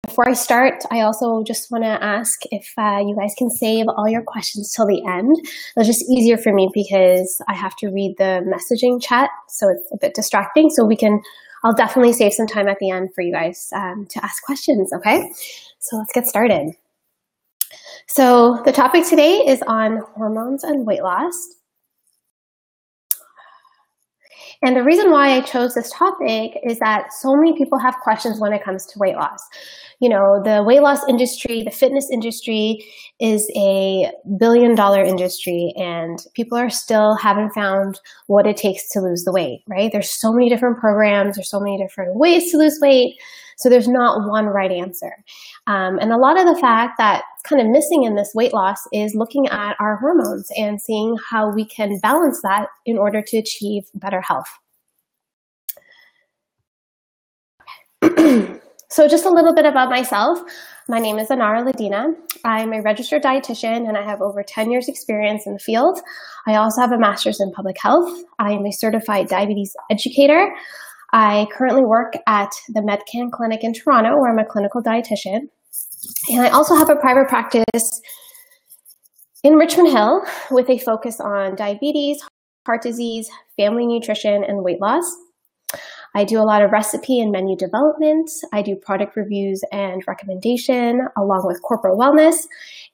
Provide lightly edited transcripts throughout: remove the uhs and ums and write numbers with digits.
Before I start, I also just want to ask if you guys can save all your questions till the end. It's just easier for me because I have to read the messaging chat, so it's a bit distracting. So I'll definitely save some time at the end for you guys to ask questions, okay? So let's get started. So the topic today is on hormones and weight loss. And the reason why I chose this topic is that so many people have questions when it comes to weight loss. You know, the weight loss industry, the fitness industry is a billion-dollar industry, and people haven't found what it takes to lose the weight, right? There's so many different programs, there's so many different ways to lose weight, so there's not one right answer. And a lot of the fact that's kind of missing in this weight loss is looking at our hormones and seeing how we can balance that in order to achieve better health. So just a little bit about myself. My name is Anar Allidina. I'm a registered dietitian and I have over 10 years experience in the field. I also have a master's in public health. I am a certified diabetes educator. I currently work at the MedCan Clinic in Toronto, where I'm a clinical dietitian. And I also have a private practice in Richmond Hill with a focus on diabetes, heart disease, family nutrition, and weight loss. I do a lot of recipe and menu development. I do product reviews and recommendation along with corporate wellness.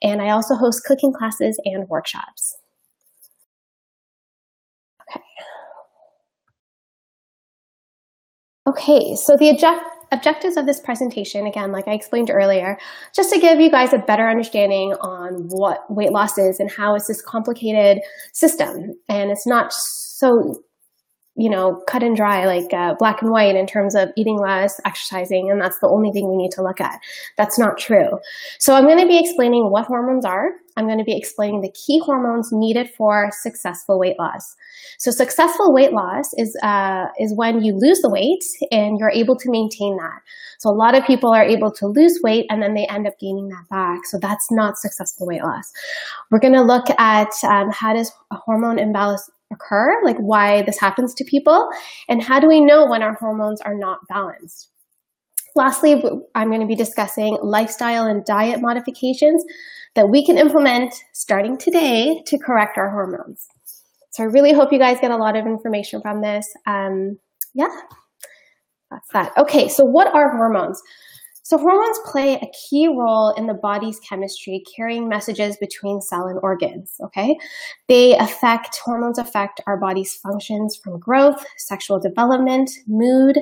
And I also host cooking classes and workshops. Okay, so the objectives of this presentation, again, like I explained earlier, just to give you guys a better understanding on what weight loss is and how it's this complicated system. And it's not so, you know, cut and dry, like black and white in terms of eating less, exercising, and that's the only thing we need to look at. That's not true. So I'm going to be explaining what hormones are. I'm going to be explaining the key hormones needed for successful weight loss. So successful weight loss is when you lose the weight and you're able to maintain that. So a lot of people are able to lose weight and then they end up gaining that back. So that's not successful weight loss. We're going to look at how does a hormone imbalance occur, like why this happens to people, and how do we know when our hormones are not balanced. Lastly, I'm going to be discussing lifestyle and diet modifications that we can implement starting today to correct our hormones. So I really hope you guys get a lot of information from this. Yeah, that's that. Okay, so what are hormones? So hormones play a key role in the body's chemistry, carrying messages between cell and organs, okay? Hormones affect our body's functions from growth, sexual development, mood,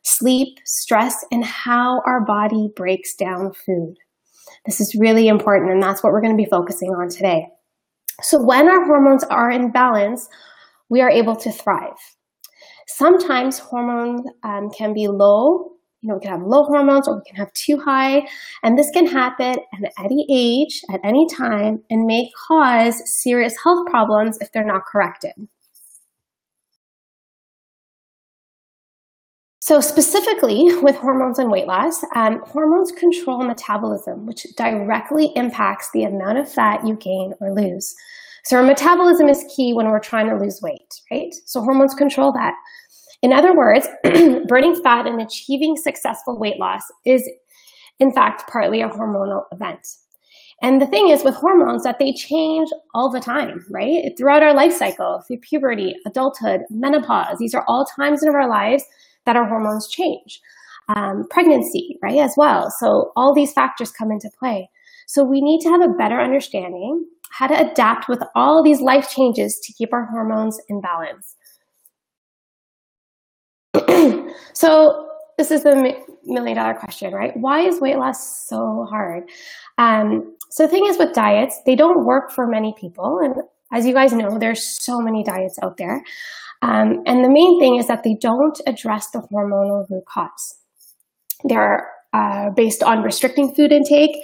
sleep, stress, and how our body breaks down food. This is really important, and that's what we're going to be focusing on today. So when our hormones are in balance, we are able to thrive. Sometimes hormones can be low. You know, we can have low hormones or we can have too high, and this can happen at any age, at any time, and may cause serious health problems if they're not corrected. So specifically with hormones and weight loss, hormones control metabolism, which directly impacts the amount of fat you gain or lose. So our metabolism is key when we're trying to lose weight, right? So hormones control that. In other words, burning fat and achieving successful weight loss is, in fact, partly a hormonal event. And the thing is with hormones that they change all the time, right? Throughout our life cycle, through puberty, adulthood, menopause, these are all times in our lives that our hormones change. Pregnancy, right, as well. So all these factors come into play. So we need to have a better understanding how to adapt with all these life changes to keep our hormones in balance. So this is the million-dollar question, right? Why is weight loss so hard? So the thing is with diets, they don't work for many people. And as you guys know, there's so many diets out there. And the main thing is that they don't address the hormonal root cause. They're based on restricting food intake.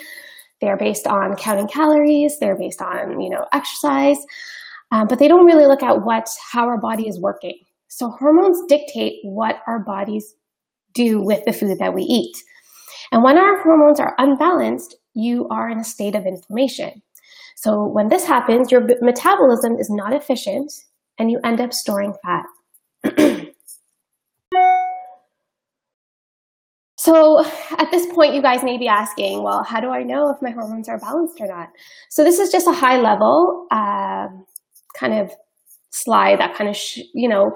They're based on counting calories. They're based on, exercise. But they don't really look at how our body is working. So hormones dictate what our bodies do with the food that we eat. And when our hormones are unbalanced, you are in a state of inflammation. So when this happens, your metabolism is not efficient and you end up storing fat. So at this point, you guys may be asking, well, how do I know if my hormones are balanced or not? So this is just a high level kind of slide that kind of,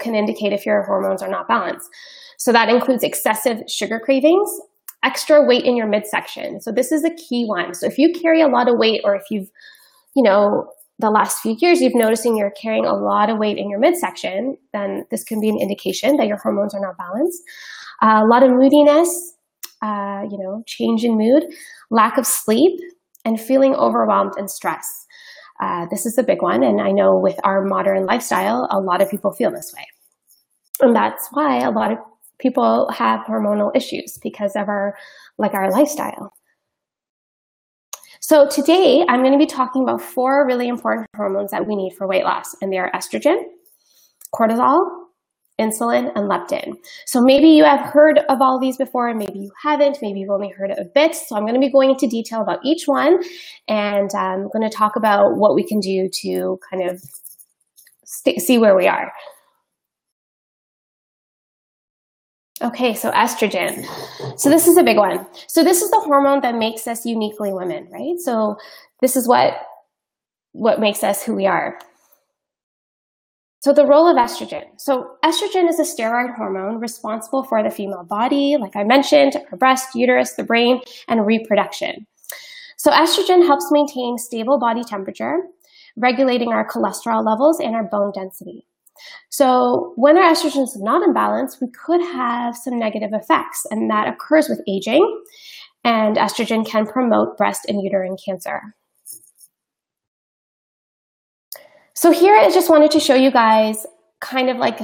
can indicate if your hormones are not balanced. So that includes excessive sugar cravings, extra weight in your midsection. So this is a key one. So if you carry a lot of weight, or if you've, the last few years, you've noticing you're carrying a lot of weight in your midsection, then this can be an indication that your hormones are not balanced. A lot of moodiness, change in mood, lack of sleep, and feeling overwhelmed and stressed. This is the big one, and I know with our modern lifestyle, a lot of people feel this way. And that's why a lot of people have hormonal issues, because of our lifestyle. So today, I'm going to be talking about 4 really important hormones that we need for weight loss, and they are estrogen, cortisol, insulin, and leptin. So maybe you have heard of all these before, and maybe you haven't. Maybe you've only heard it a bit. So I'm going to be going into detail about each one, and I'm going to talk about what we can do to kind of see where we are. Okay, so estrogen. So this is a big one. So this is the hormone that makes us uniquely women, right? So this is what makes us who we are. So the role of estrogen. So estrogen is a steroid hormone responsible for the female body, like I mentioned, our breast, uterus, the brain, and reproduction. So estrogen helps maintain stable body temperature, regulating our cholesterol levels and our bone density. So when our estrogen is not in balance, we could have some negative effects, and that occurs with aging, and estrogen can promote breast and uterine cancer. So here I just wanted to show you guys kind of like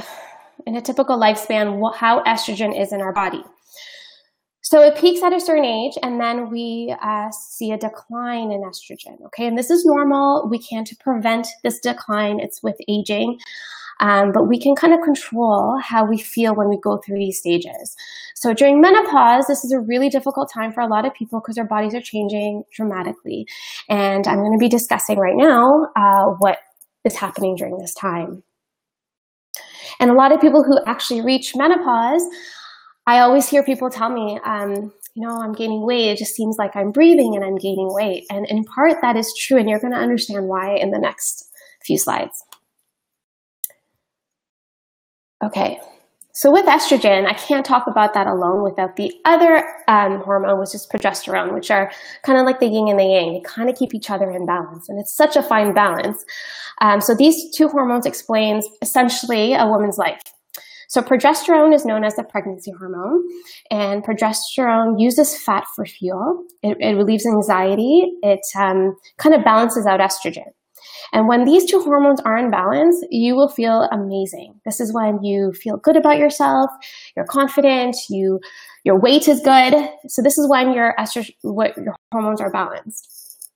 in a typical lifespan how estrogen is in our body. So it peaks at a certain age, and then we see a decline in estrogen, okay? And this is normal. We can't prevent this decline. It's with aging. But we can kind of control how we feel when we go through these stages. So during menopause, this is a really difficult time for a lot of people because their bodies are changing dramatically. And I'm going to be discussing right now what is happening during this time. And a lot of people who actually reach menopause, I always hear people tell me, I'm gaining weight. It just seems like I'm breathing and I'm gaining weight. And in part, that is true. And you're going to understand why in the next few slides. Okay, so with estrogen, I can't talk about that alone without the other hormone, which is progesterone, which are kind of like the yin and the yang. They kind of keep each other in balance, and it's such a fine balance. So these 2 hormones explains essentially a woman's life. So progesterone is known as the pregnancy hormone, and progesterone uses fat for fuel. It relieves anxiety. It kind of balances out estrogen. And when these 2 hormones are in balance, you will feel amazing. This is when you feel good about yourself, you're confident, your weight is good. So this is when your hormones are balanced.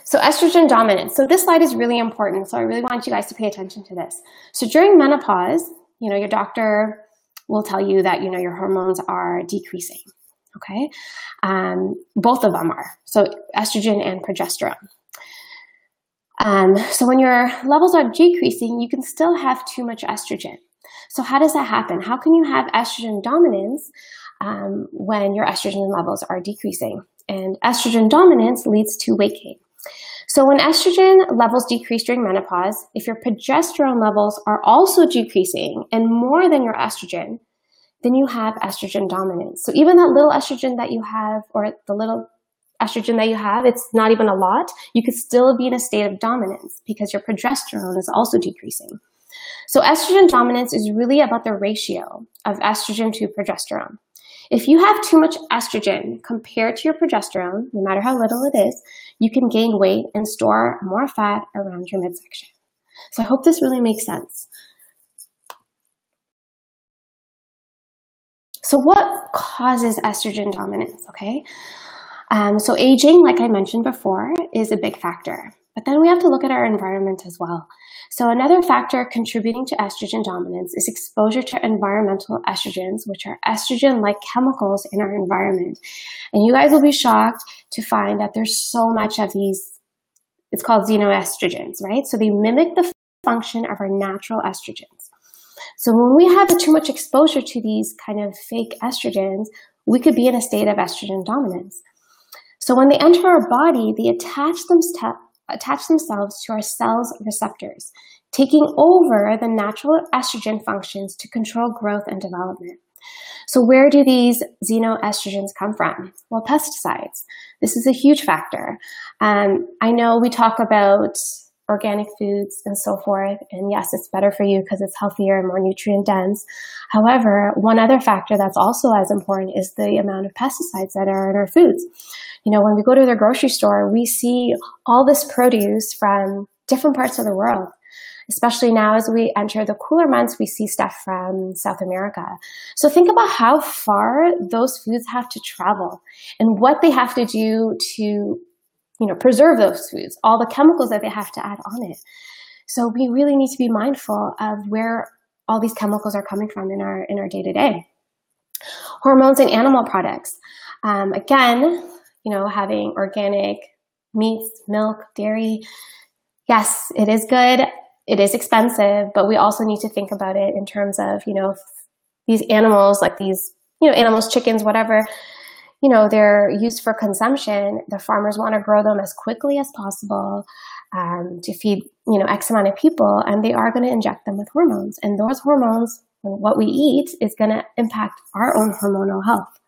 So estrogen dominance. So this slide is really important. So I really want you guys to pay attention to this. So during menopause, your doctor will tell you that, your hormones are decreasing. Okay, both of them are, so estrogen and progesterone. So when your levels are decreasing, you can still have too much estrogen. So how does that happen? How can you have estrogen dominance when your estrogen levels are decreasing? And estrogen dominance leads to weight gain. So when estrogen levels decrease during menopause, if your progesterone levels are also decreasing and more than your estrogen, then you have estrogen dominance. So even that little estrogen that you have, or the little estrogen that you have, it's not even a lot, you could still be in a state of dominance because your progesterone is also decreasing. So estrogen dominance is really about the ratio of estrogen to progesterone. If you have too much estrogen compared to your progesterone, no matter how little it is, you can gain weight and store more fat around your midsection. So I hope this really makes sense. So what causes estrogen dominance, okay? So aging, like I mentioned before, is a big factor. But then we have to look at our environment as well. So another factor contributing to estrogen dominance is exposure to environmental estrogens, which are estrogen-like chemicals in our environment. And you guys will be shocked to find that there's so much of these, it's called xenoestrogens, right? So they mimic the function of our natural estrogens. So when we have too much exposure to these kind of fake estrogens, we could be in a state of estrogen dominance. So when they enter our body, they attach themselves to our cells' receptors, taking over the natural estrogen functions to control growth and development. So where do these xenoestrogens come from? Well, pesticides. This is a huge factor. I know we talk about organic foods and so forth, and yes, it's better for you because it's healthier and more nutrient dense. However, one other factor that's also as important is the amount of pesticides that are in our foods. When we go to the grocery store, we see all this produce from different parts of the world. Especially now as we enter the cooler months, we see stuff from South America. So think about how far those foods have to travel and what they have to do to preserve those foods, all the chemicals that they have to add on it. So we really need to be mindful of where all these chemicals are coming from in our day-to-day. Hormones and animal products. Again, having organic meats, milk, dairy. Yes, it is good. It is expensive, but we also need to think about it in terms of, these animals, like these, animals, chickens, whatever, they're used for consumption. The farmers want to grow them as quickly as possible to feed, X amount of people, and they are going to inject them with hormones. And those hormones, what we eat, is going to impact our own hormonal health.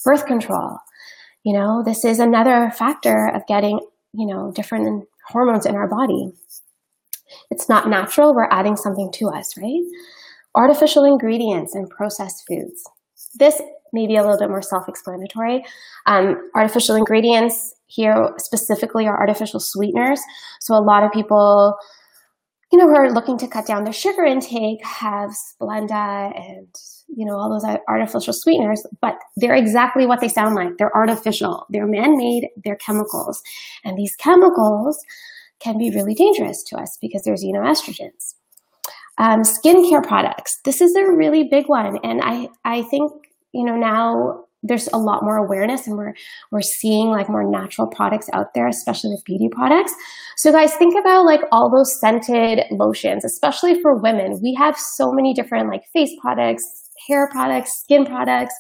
Birth control, this is another factor of getting, different hormones in our body. It's not natural. We're adding something to us, right? Artificial ingredients and processed foods. This may be a little bit more self-explanatory. Artificial ingredients here specifically are artificial sweeteners. So a lot of people, who are looking to cut down their sugar intake have Splenda and, all those artificial sweeteners, but they're exactly what they sound like. They're artificial. They're man-made. They're chemicals. And these chemicals can be really dangerous to us because there's xenoestrogens. Skincare products. This is a really big one. And I think, now there's a lot more awareness and we're seeing like more natural products out there, especially with beauty products. So guys, think about like all those scented lotions, especially for women. We have so many different like face products, hair products, skin products,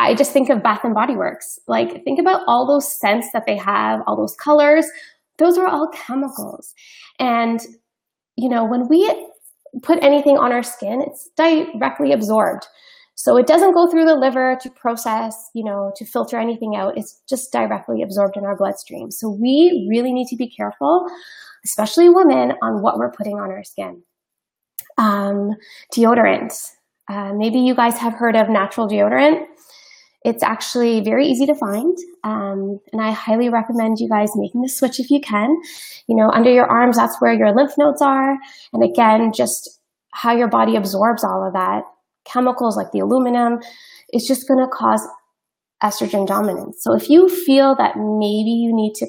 I just think of Bath and Body Works. Like, think about all those scents that they have, all those colors. Those are all chemicals. And, when we put anything on our skin, it's directly absorbed. So it doesn't go through the liver to process, to filter anything out. It's just directly absorbed in our bloodstream. So we really need to be careful, especially women, on what we're putting on our skin. Deodorant. Maybe you guys have heard of natural deodorant. It's actually very easy to find, and I highly recommend you guys making the switch if you can. Under your arms, that's where your lymph nodes are. And again, just how your body absorbs all of that. Chemicals like the aluminum, it's just going to cause estrogen dominance. So if you feel that maybe you need to,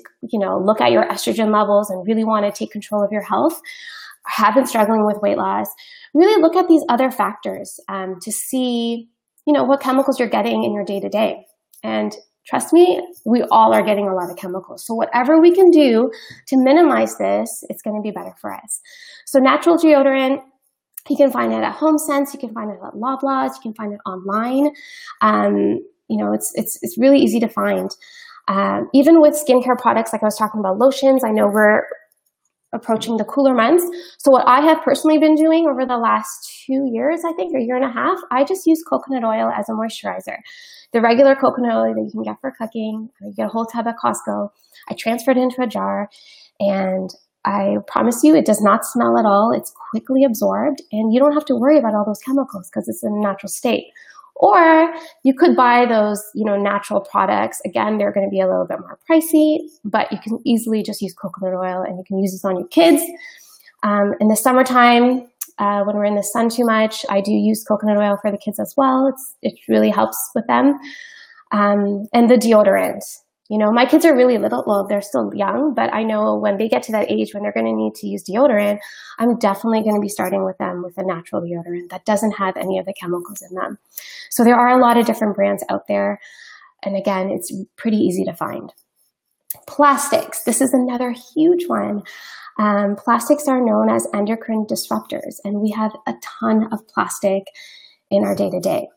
look at your estrogen levels and really want to take control of your health, or have been struggling with weight loss, really look at these other factors to see what chemicals you're getting in your day-to-day. And trust me, we all are getting a lot of chemicals. So whatever we can do to minimize this, it's going to be better for us. So natural deodorant, you can find it at HomeSense, you can find it at Loblaws, you can find it online. It's really easy to find. Even with skincare products, like I was talking about lotions, I know we're approaching the cooler months. So what I have personally been doing over the last 2 years, I think, or year and a half, I just use coconut oil as a moisturizer. The regular coconut oil that you can get for cooking, you get a whole tub at Costco. I transfer it into a jar, and I promise you it does not smell at all. It's quickly absorbed, and you don't have to worry about all those chemicals because it's in a natural state. Or you could buy those, natural products. Again, they're going to be a little bit more pricey, but you can easily just use coconut oil, and you can use this on your kids. In the summertime, when we're in the sun too much, I do use coconut oil for the kids as well. It really helps with them. And the deodorant. My kids are really little. Well, they're still young, but I know when they get to that age when they're going to need to use deodorant, I'm definitely going to be starting with them with a natural deodorant that doesn't have any of the chemicals in them. So there are a lot of different brands out there. And again, it's pretty easy to find. Plastics. This is another huge one. Plastics are known as endocrine disruptors, and we have a ton of plastic in our day-to-day.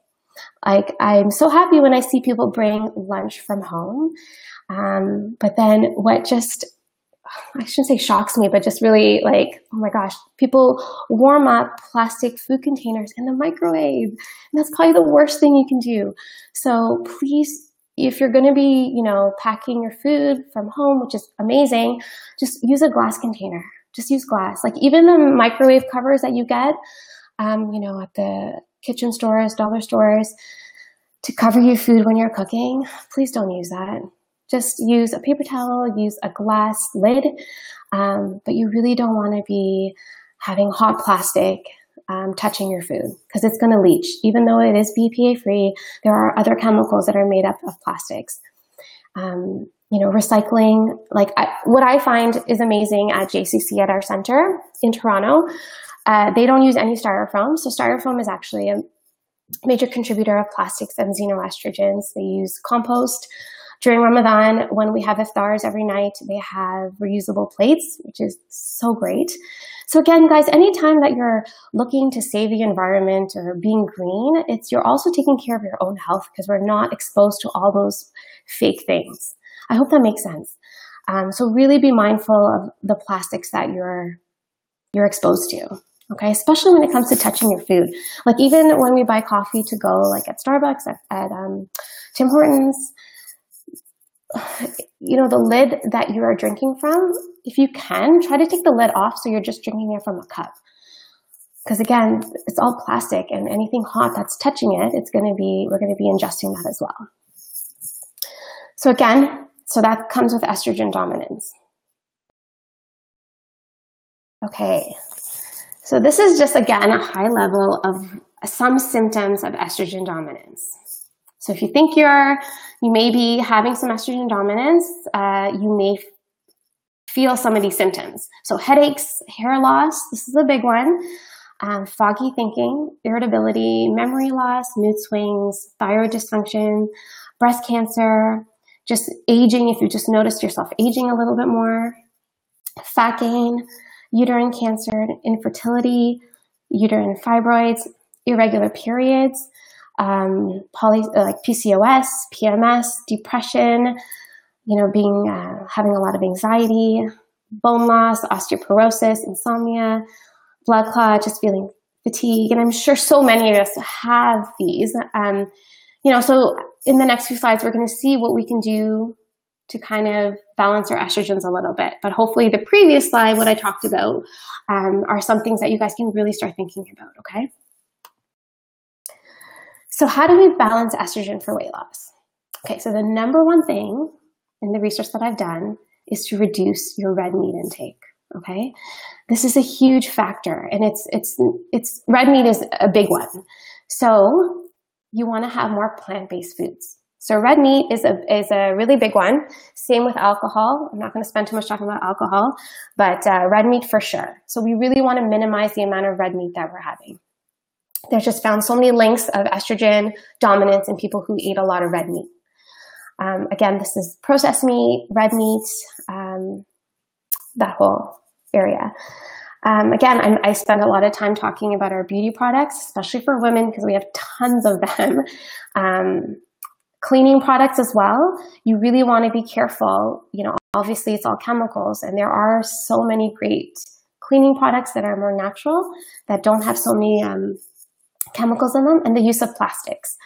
Like, I'm so happy when I see people bring lunch from home, but then what just, I shouldn't say shocks me, but just really like, oh my gosh, people warm up plastic food containers in the microwave. And that's probably the worst thing you can do. So please, if you're going to be, packing your food from home, which is amazing, just use a glass container. Just use glass. Like even the microwave covers that you get, at the kitchen stores, dollar stores, to cover your food when you're cooking, please don't use that. Just use a paper towel, use a glass lid, but you really don't want to be having hot plastic touching your food because it's going to leach. Even though it is BPA free, there are other chemicals that are made up of plastics. Recycling, what I find is amazing at JCC at our center in Toronto, they don't use any styrofoam. So styrofoam is actually a major contributor of plastics and xenoestrogens. They use compost. During Ramadan, when we have iftars every night, they have reusable plates, which is so great. So again, guys, anytime that you're looking to save the environment or being green, you're also taking care of your own health because we're not exposed to all those fake things. I hope that makes sense. So really be mindful of the plastics that you're exposed to. Okay, especially when it comes to touching your food. Like even when we buy coffee to go, like at Starbucks, at Tim Hortons, the lid that you are drinking from, if you can, try to take the lid off so you're just drinking it from a cup. Because again, it's all plastic and anything hot that's touching it, we're going to be ingesting that as well. So again, that comes with estrogen dominance. Okay. So this is just, again, a high level of some symptoms of estrogen dominance. So if you think you may be having some estrogen dominance, you may feel some of these symptoms. So headaches, hair loss, this is a big one, foggy thinking, irritability, memory loss, mood swings, thyroid dysfunction, breast cancer, just aging, if you just noticed yourself aging a little bit more, fat gain, uterine cancer, infertility, uterine fibroids, irregular periods, like PCOS, PMS, depression, having a lot of anxiety, bone loss, osteoporosis, insomnia, blood clot, just feeling fatigue. And I'm sure so many of us have these. So in the next few slides, we're going to see what we can do to kind of balance our estrogens a little bit. But hopefully the previous slide, what I talked about, are some things that you guys can really start thinking about, okay? So how do we balance estrogen for weight loss? Okay, so the number one thing in the research that I've done is to reduce your red meat intake, okay? This is a huge factor, and it's red meat is a big one. So you want to have more plant-based foods. So red meat is a really big one. Same with alcohol. I'm not going to spend too much talking about alcohol, but red meat for sure. So we really want to minimize the amount of red meat that we're having. There's just found so many links of estrogen dominance in people who eat a lot of red meat. Again, this is processed meat, red meat, that whole area. Again, I spend a lot of time talking about our beauty products, especially for women because we have tons of them. Cleaning products as well, you really want to be careful. Obviously it's all chemicals, and there are so many great cleaning products that are more natural, that don't have so many chemicals in them, and the use of plastics.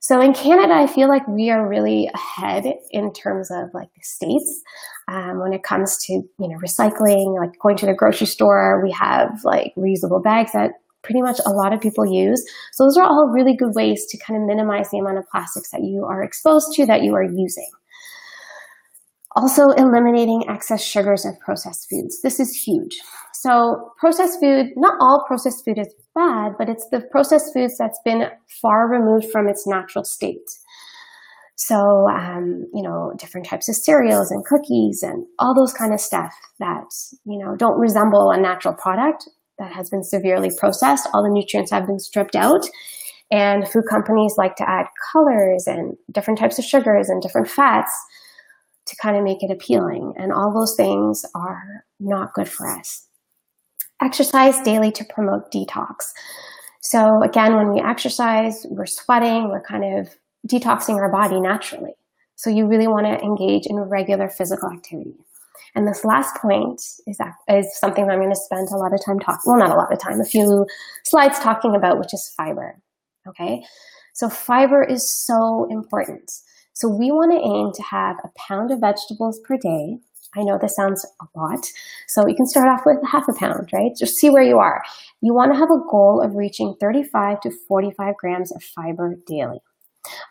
So in Canada, I feel like we are really ahead in terms of like the states when it comes to recycling. Like going to the grocery store, we have like reusable bags that pretty much a lot of people use. So those are all really good ways to kind of minimize the amount of plastics that you are exposed to, that you are using. Also eliminating excess sugars and processed foods. This is huge. So processed food, not all processed food is bad, but it's the processed foods that's been far removed from its natural state. So, different types of cereals and cookies and all those kind of stuff that, don't resemble a natural product that has been severely processed. All the nutrients have been stripped out, and food companies like to add colors and different types of sugars and different fats to kind of make it appealing. And all those things are not good for us. Exercise daily to promote detox. So again, when we exercise, we're sweating, we're kind of detoxing our body naturally. So you really want to engage in regular physical activity. And this last point is something that I'm going to spend a lot of time talking, well, not a lot of time, a few slides talking about, which is fiber. Okay. So fiber is so important. So we want to aim to have a pound of vegetables per day. I know this sounds a lot. So you can start off with half a pound, right? Just see where you are. You want to have a goal of reaching 35 to 45 grams of fiber daily.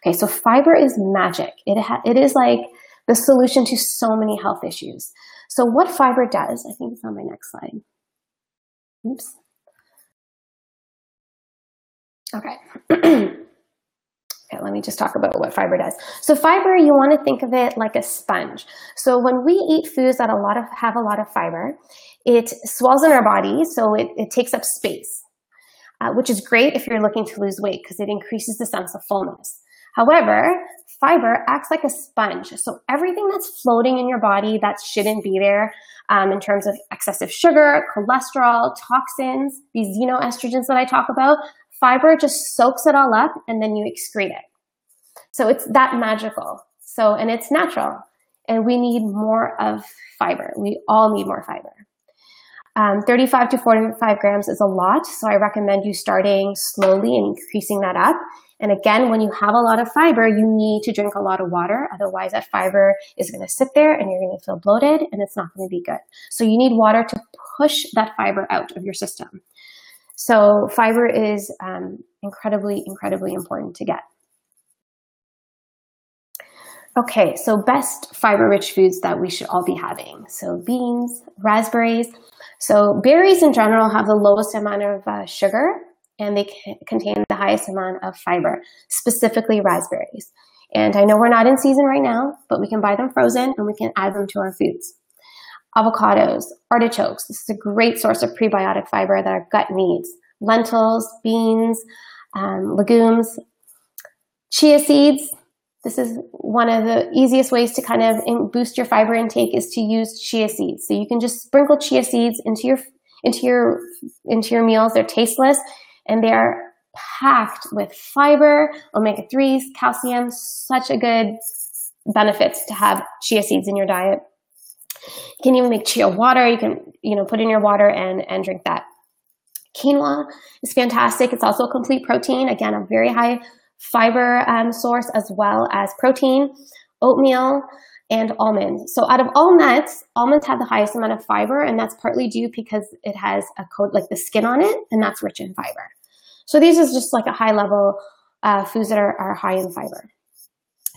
Okay, so fiber is magic. It is like the solution to so many health issues. So what fiber does, I think it's on my next slide. Oops. Okay. Okay, let me just talk about what fiber does. So fiber, you want to think of it like a sponge. So when we eat foods that have a lot of fiber, it swells in our body, so it takes up space, which is great if you're looking to lose weight because it increases the sense of fullness. However, fiber acts like a sponge. So everything that's floating in your body that shouldn't be there in terms of excessive sugar, cholesterol, toxins, these xenoestrogens that I talk about, fiber just soaks it all up and then you excrete it. So it's that magical. So, and it's natural. And we need more of fiber. We all need more fiber. 35 to 45 grams is a lot. So I recommend you starting slowly and increasing that up. And again, when you have a lot of fiber, you need to drink a lot of water. Otherwise, that fiber is going to sit there and you're going to feel bloated and it's not going to be good. So you need water to push that fiber out of your system. So fiber is incredibly, incredibly important to get. Okay, so best fiber-rich foods that we should all be having. So beans, raspberries. So berries in general have the lowest amount of sugar, and they contain the highest amount of fiber, specifically raspberries. And I know we're not in season right now, but we can buy them frozen and we can add them to our foods. Avocados, artichokes. This is a great source of prebiotic fiber that our gut needs. Lentils, beans, legumes, chia seeds. This is one of the easiest ways to kind of boost your fiber intake is to use chia seeds. So you can just sprinkle chia seeds into your meals. They're tasteless and they are packed with fiber, omega-3s, calcium, such a good benefits to have chia seeds in your diet. You can even make chia water. You can, put in your water and drink that. Quinoa is fantastic. It's also a complete protein. Again, a very high fiber source as well as protein. Oatmeal and almonds. So out of all nuts, almonds have the highest amount of fiber, and that's partly due because it has a coat like the skin on it, and that's rich in fiber. So these is just like a high level foods that are high in fiber.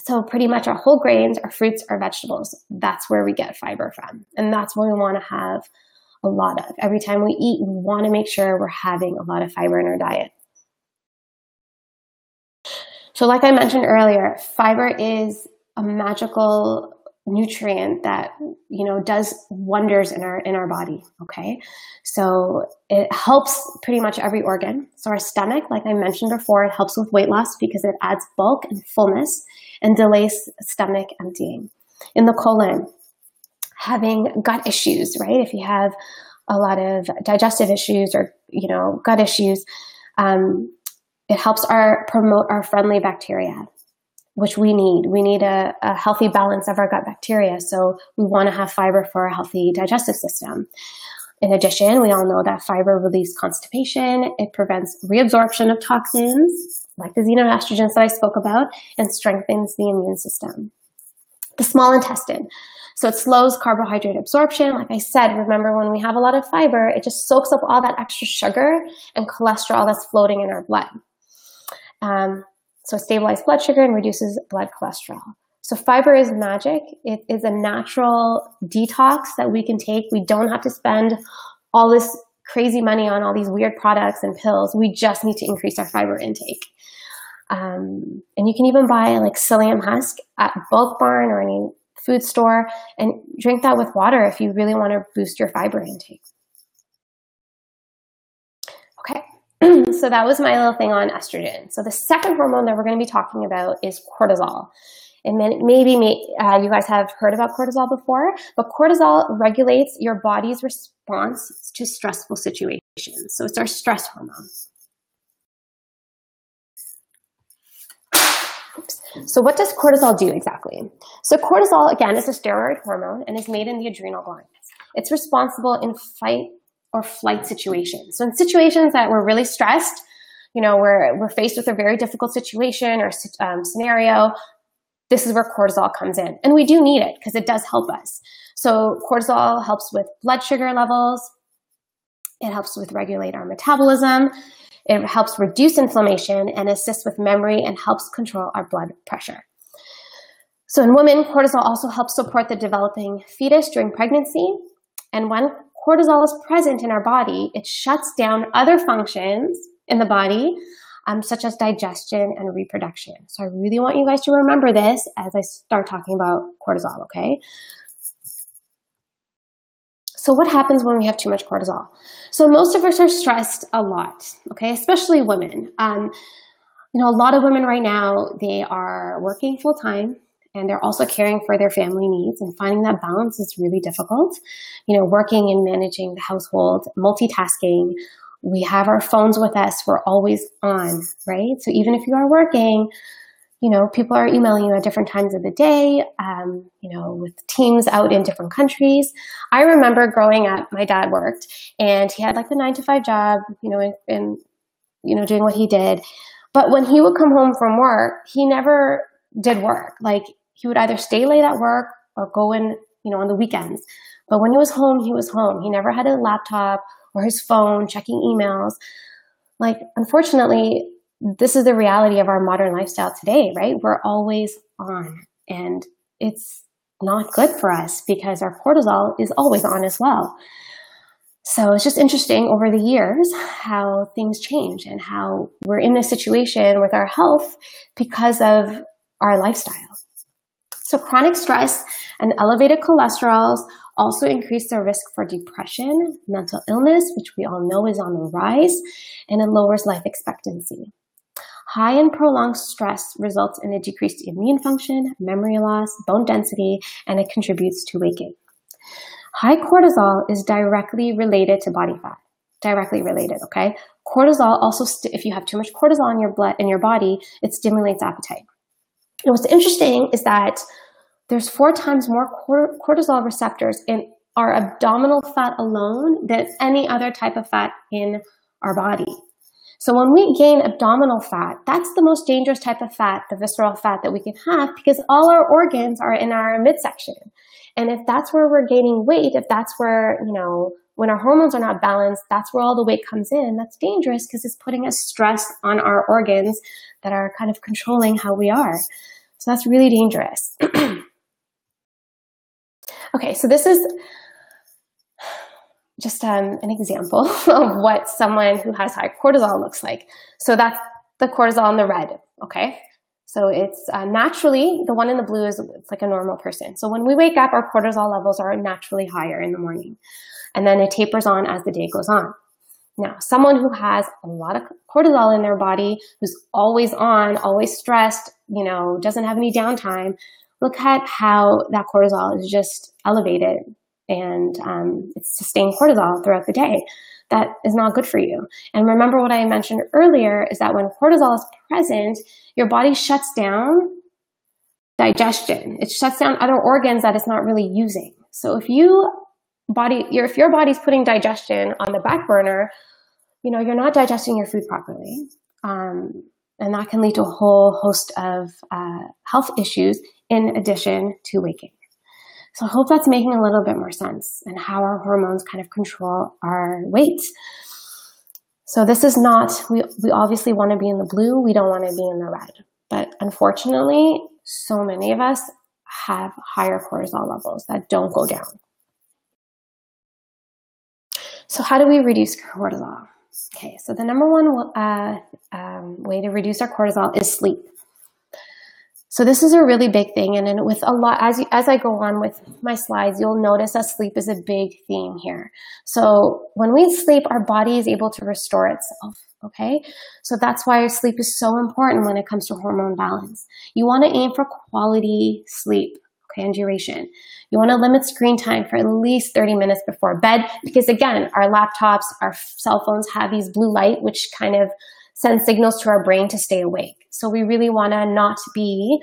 So pretty much our whole grains, our fruits, our vegetables, that's where we get fiber from. And that's what we want to have a lot of. Every time we eat, we want to make sure we're having a lot of fiber in our diet. So like I mentioned earlier, fiber is a magical nutrient that, does wonders in our body, okay? So it helps pretty much every organ. So our stomach, like I mentioned before, it helps with weight loss because it adds bulk and fullness and delays stomach emptying. In the colon, having gut issues, right? If you have a lot of digestive issues or, gut issues, it helps promote our friendly bacteria, which we need. We need a healthy balance of our gut bacteria. So we want to have fiber for a healthy digestive system. In addition, we all know that fiber relieves constipation. It prevents reabsorption of toxins, like the xenoestrogens that I spoke about, and strengthens the immune system. The small intestine. So it slows carbohydrate absorption. Like I said, remember when we have a lot of fiber, it just soaks up all that extra sugar and cholesterol that's floating in our blood. So it stabilizes blood sugar and reduces blood cholesterol. So fiber is magic. It is a natural detox that we can take. We don't have to spend all this crazy money on all these weird products and pills. We just need to increase our fiber intake. And you can even buy like psyllium husk at Bulk Barn or any food store and drink that with water if you really want to boost your fiber intake. Okay. So that was my little thing on estrogen. So the second hormone that we're going to be talking about is cortisol. And maybe you guys have heard about cortisol before, but cortisol regulates your body's response to stressful situations. So it's our stress hormone. Oops. So what does cortisol do exactly? So cortisol, again, is a steroid hormone and is made in the adrenal glands. It's responsible in fight or flight situations. So in situations that we're really stressed, we're faced with a very difficult situation or scenario, this is where cortisol comes in. And we do need it because it does help us. So cortisol helps with blood sugar levels. It helps with regulate our metabolism. It helps reduce inflammation and assists with memory and helps control our blood pressure. So in women, cortisol also helps support the developing fetus during pregnancy. And when cortisol is present in our body, it shuts down other functions in the body, such as digestion and reproduction. So I really want you guys to remember this as I start talking about cortisol, okay? So what happens when we have too much cortisol? So most of us are stressed a lot, okay? Especially women. A lot of women right now, they are working full time and they're also caring for their family needs, and finding that balance is really difficult. Working and managing the household, multitasking. We have our phones with us. We're always on, right? So even if you are working, people are emailing you at different times of the day, with teams out in different countries. I remember growing up, my dad worked and he had like the 9-to-5 job, and doing what he did. But when he would come home from work, he never did work. Like he would either stay late at work or go in, on the weekends. But when he was home, he was home. He never had a laptop or his phone checking emails. Like, unfortunately, this is the reality of our modern lifestyle today, right? We're always on, and it's not good for us because our cortisol is always on as well. So it's just interesting over the years how things change and how we're in this situation with our health because of our lifestyle. So chronic stress and elevated cholesterols also increase the risk for depression, mental illness, which we all know is on the rise, and it lowers life expectancy. High and prolonged stress results in a decreased immune function, memory loss, bone density, and it contributes to weight gain. High cortisol is directly related to body fat. Directly related, okay? Cortisol also, if you have too much cortisol in your blood, in your body, it stimulates appetite. And what's interesting is that there's 4 times more cortisol receptors in our abdominal fat alone than any other type of fat in our body. So when we gain abdominal fat, that's the most dangerous type of fat, the visceral fat that we can have, because all our organs are in our midsection. And if that's where we're gaining weight, if that's where, when our hormones are not balanced, that's where all the weight comes in. That's dangerous because it's putting a stress on our organs that are kind of controlling how we are. So that's really dangerous. Okay, so this is just an example of what someone who has high cortisol looks like. So that's the cortisol in the red, okay? So it's naturally, the one in the blue is it's like a normal person. So when we wake up, our cortisol levels are naturally higher in the morning. And then it tapers on as the day goes on. Now, someone who has a lot of cortisol in their body, who's always on, always stressed, doesn't have any downtime, look at how that cortisol is just elevated and it's sustained cortisol throughout the day. That is not good for you. And remember what I mentioned earlier is that when cortisol is present, your body shuts down digestion. It shuts down other organs that it's not really using. So if your body's putting digestion on the back burner, you're not digesting your food properly. And that can lead to a whole host of health issues in addition to weight gain. So I hope that's making a little bit more sense and how our hormones kind of control our weight. So this is not, we obviously want to be in the blue, we don't want to be in the red. But unfortunately, so many of us have higher cortisol levels that don't go down. So how do we reduce cortisol? Okay, so the number one way to reduce our cortisol is sleep. So this is a really big thing. And then with a lot, as I go on with my slides, you'll notice that sleep is a big theme here. So when we sleep, our body is able to restore itself. Okay. So that's why sleep is so important when it comes to hormone balance. You want to aim for quality sleep, okay, and duration. You want to limit screen time for at least 30 minutes before bed, because again, our laptops, our cell phones have these blue light, which kind of send signals to our brain to stay awake. So we really want to not be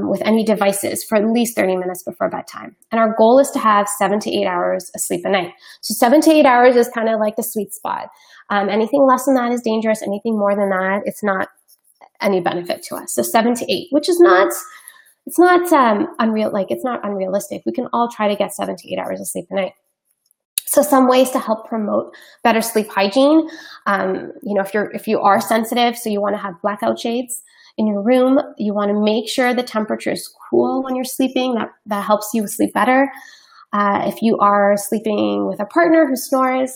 with any devices for at least 30 minutes before bedtime. And our goal is to have 7 to 8 hours of sleep a night. So 7 to 8 hours is kind of like the sweet spot. Anything less than that is dangerous. Anything more than that, it's not any benefit to us. So 7 to 8, which is not, it's not unrealistic. We can all try to get 7 to 8 hours of sleep a night. So some ways to help promote better sleep hygiene, if you are sensitive, so you want to have blackout shades in your room. You want to make sure the temperature is cool when you're sleeping. That helps you sleep better. If you are sleeping with a partner who snores,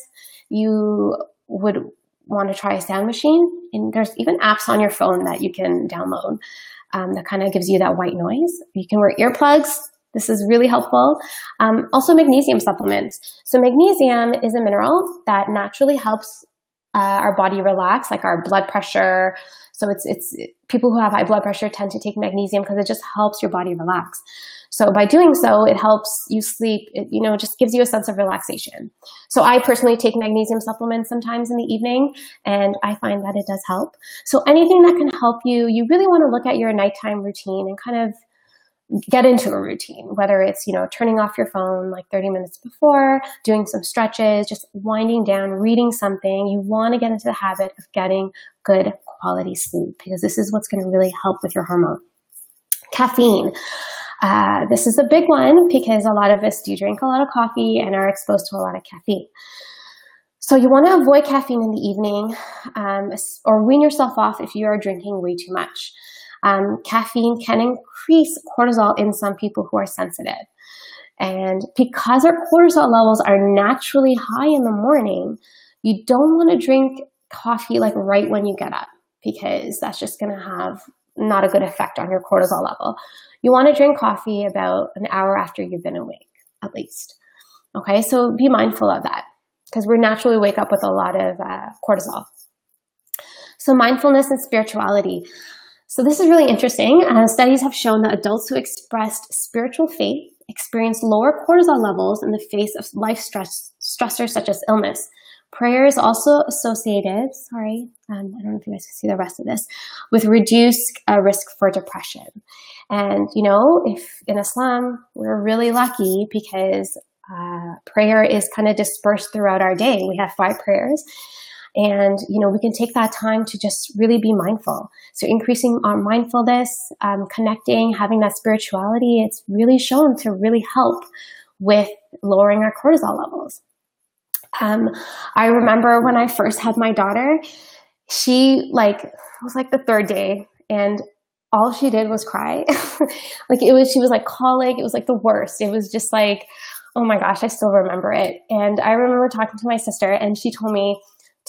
you would want to try a sound machine. And there's even apps on your phone that you can download that kind of gives you that white noise. You can wear earplugs. This is really helpful. Also magnesium supplements. So magnesium is a mineral that naturally helps our body relax, like our blood pressure. So it's people who have high blood pressure tend to take magnesium because it just helps your body relax. So by doing so, it helps you sleep. It just gives you a sense of relaxation. So I personally take magnesium supplements sometimes in the evening, and I find that it does help. So anything that can help you, you really want to look at your nighttime routine and kind of get into a routine, whether it's, turning off your phone like 30 minutes before, doing some stretches, just winding down, reading something. You want to get into the habit of getting good quality sleep, because this is what's going to really help with your hormone. Caffeine. This is a big one because a lot of us do drink a lot of coffee and are exposed to a lot of caffeine. So you want to avoid caffeine in the evening, or wean yourself off if you are drinking way too much. Caffeine can increase cortisol in some people who are sensitive. And because our cortisol levels are naturally high in the morning, you don't want to drink coffee like right when you get up, because that's just going to have not a good effect on your cortisol level. You want to drink coffee about an hour after you've been awake, at least. Okay, so be mindful of that, because we naturally wake up with a lot of cortisol. So mindfulness and spirituality. So this is really interesting. Studies have shown that adults who expressed spiritual faith experienced lower cortisol levels in the face of life stressors such as illness. Prayer is also associated, I don't know if you guys can see the rest of this, with reduced risk for depression. And, if in Islam, we're really lucky because prayer is kind of dispersed throughout our day. We have 5 prayers. And, we can take that time to just really be mindful. So increasing our mindfulness, connecting, having that spirituality, it's really shown to really help with lowering our cortisol levels. I remember when I first had my daughter, it was like the 3rd day, and all she did was cry. She was like colic. It was like the worst. It was just like, oh my gosh, I still remember it. And I remember talking to my sister, and she told me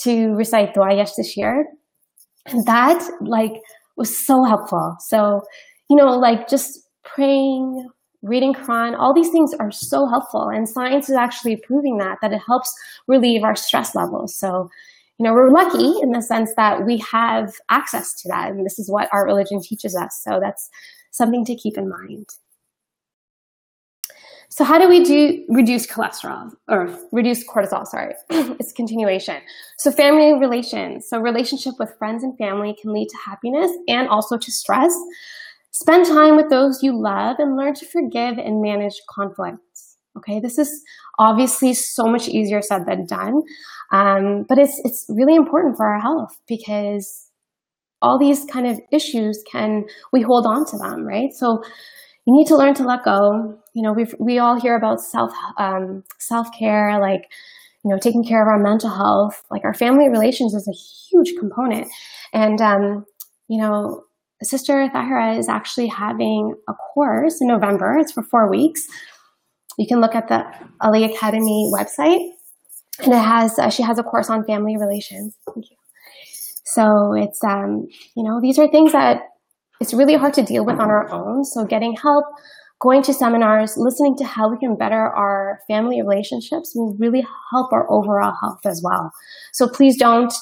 to recite Dua Yesh, and that was so helpful. So, just praying, reading Quran, all these things are so helpful, and science is actually proving that it helps relieve our stress levels. So, we're lucky in the sense that we have access to that, and this is what our religion teaches us. So that's something to keep in mind. So how do we reduce cortisol? It's continuation. So family relations. So relationship with friends and family can lead to happiness and also to stress. Spend time with those you love and learn to forgive and manage conflicts. Okay, this is obviously so much easier said than done, but it's really important for our health, because all these kind of issues we hold on to them, right? So you need to learn to let go. We all hear about self-care, taking care of our mental health. Like our family relations is a huge component. And, Sister Tahira is actually having a course in November. It's for 4 weeks. You can look at the Ali Academy website, and she has a course on family relations. Thank you. So it's, these are things that it's really hard to deal with on our own. So getting help, going to seminars, listening to how we can better our family relationships will really help our overall health as well. So please don't,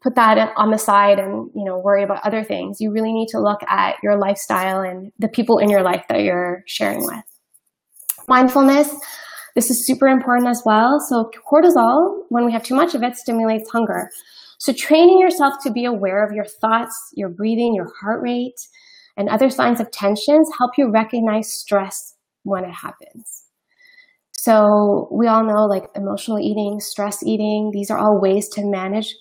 put that on the side and, worry about other things. You really need to look at your lifestyle and the people in your life that you're sharing with. Mindfulness, this is super important as well. So cortisol, when we have too much of it, stimulates hunger. So training yourself to be aware of your thoughts, your breathing, your heart rate, and other signs of tensions help you recognize stress when it happens. So we all know, like, emotional eating, stress eating, these are all ways to manage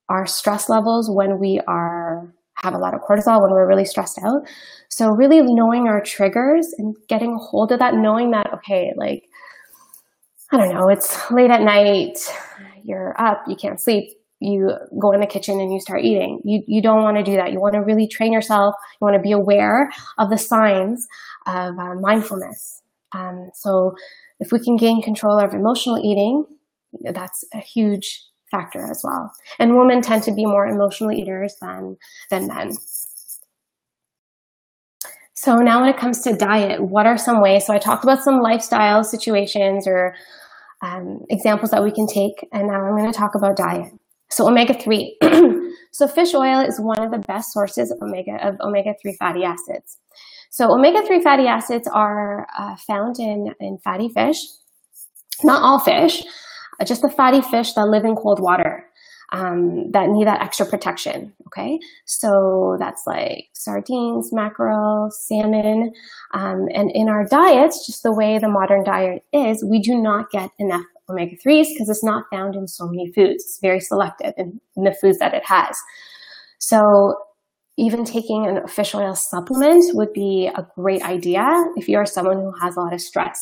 our stress levels when we have a lot of cortisol, when we're really stressed out. So really knowing our triggers and getting a hold of that, knowing that, okay, like, I don't know, it's late at night, you're up, you can't sleep, you go in the kitchen and you start eating. You don't want to do that. You want to really train yourself. You want to be aware of the signs of mindfulness. So if we can gain control of emotional eating, that's a huge factor as well. And women tend to be more emotional eaters than men. So now when it comes to diet, what are some ways? So I talked about some lifestyle situations or examples that we can take, and now I'm going to talk about diet. So omega-3. So fish oil is one of the best sources of omega-3 fatty acids. So omega-3 fatty acids are found in fatty fish, not all fish, just the fatty fish that live in cold water, that need that extra protection, okay? So that's like sardines, mackerel, salmon, and in our diets, just the way the modern diet is, we do not get enough omega-3s because it's not found in so many foods. It's very selective in the foods that it has. So even taking a fish oil supplement would be a great idea if you are someone who has a lot of stress.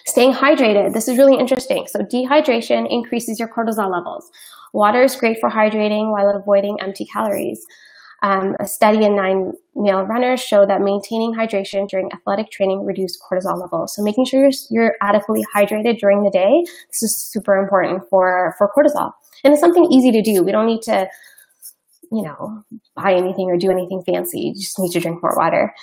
Staying hydrated, this is really interesting. So dehydration increases your cortisol levels. Water is great for hydrating while avoiding empty calories. A study in 9 male runners showed that maintaining hydration during athletic training reduced cortisol levels. So making sure you're adequately hydrated during the day, this is super important for cortisol. And it's something easy to do. We don't need to, buy anything or do anything fancy. You just need to drink more water.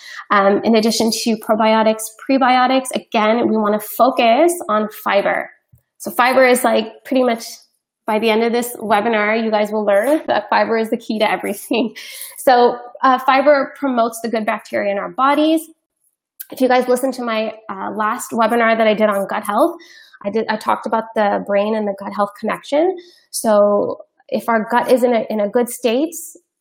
In addition to probiotics, prebiotics, again, we want to focus on fiber. So fiber is like pretty much, by the end of this webinar, you guys will learn that fiber is the key to everything. So fiber promotes the good bacteria in our bodies. If you guys listened to my last webinar that I did on gut health, I talked about the brain and the gut health connection. So if our gut is in a good state,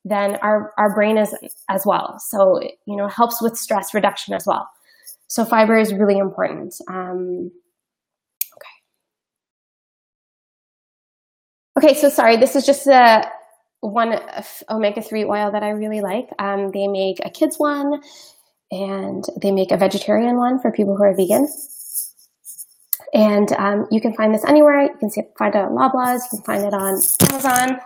then our brain is as well. So, it helps with stress reduction as well. So fiber is really important. Okay, so sorry, this is just one omega-3 oil that I really like. They make a kids one, and they make a vegetarian one for people who are vegan. And you can find this anywhere. You can find it at Loblaws. You can find it on Amazon.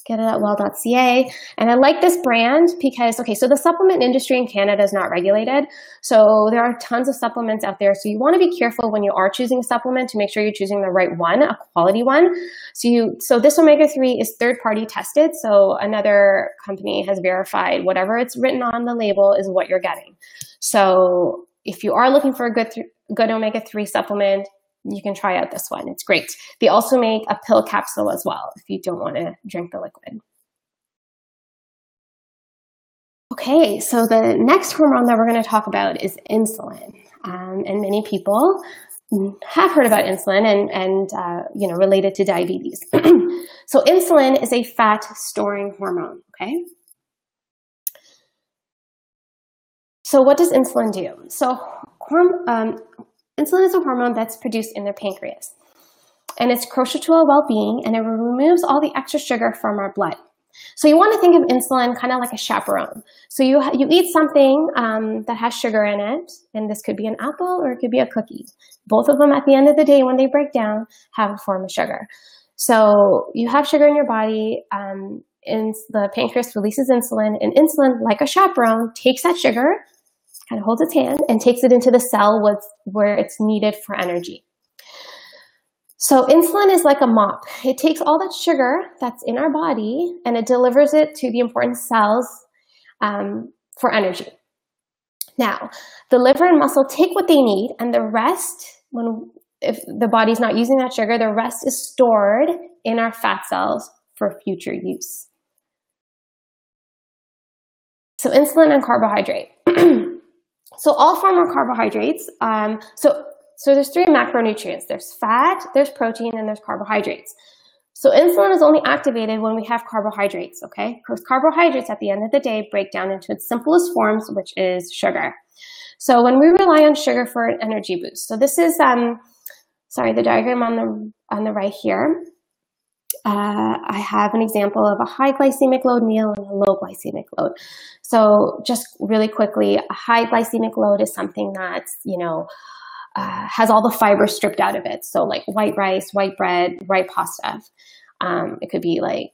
Get it at well.ca. And I like this brand because, so the supplement industry in Canada is not regulated. So there are tons of supplements out there. So you want to be careful when you are choosing a supplement to make sure you're choosing the right one, a quality one. So this omega-3 is third-party tested. So another company has verified whatever it's written on the label is what you're getting. So if you are looking for a good omega-3 supplement, you can try out this one. It's great. They also make a pill capsule as well if you don't want to drink the liquid. Okay, so the next hormone that we're going to talk about is insulin. And many people have heard about insulin and related to diabetes. So insulin is a fat storing hormone, okay? So what does insulin do? So insulin is a hormone that's produced in the pancreas, and it's crucial to our well-being, and it removes all the extra sugar from our blood. So you want to think of insulin kind of like a chaperone. So you eat something that has sugar in it, and this could be an apple or it could be a cookie. Both of them at the end of the day, when they break down, have a form of sugar. So you have sugar in your body, and the pancreas releases insulin, and insulin, like a chaperone, takes that sugar, kind of holds its hand, and takes it into the cell where it's needed for energy. So insulin is like a mop. It takes all that sugar that's in our body and it delivers it to the important cells for energy. Now, the liver and muscle take what they need, and the rest, if the body's not using that sugar, the rest is stored in our fat cells for future use. So insulin and carbohydrate. So all form of carbohydrates, so there's 3 macronutrients. There's fat, there's protein, and there's carbohydrates. So insulin is only activated when we have carbohydrates, okay? Because carbohydrates at the end of the day break down into its simplest forms, which is sugar. So when we rely on sugar for an energy boost, so this is, the diagram on the right here. I have an example of a high glycemic load meal and a low glycemic load. So just really quickly, a high glycemic load is something that's, has all the fiber stripped out of it. So like white rice, white bread, white pasta. It could be like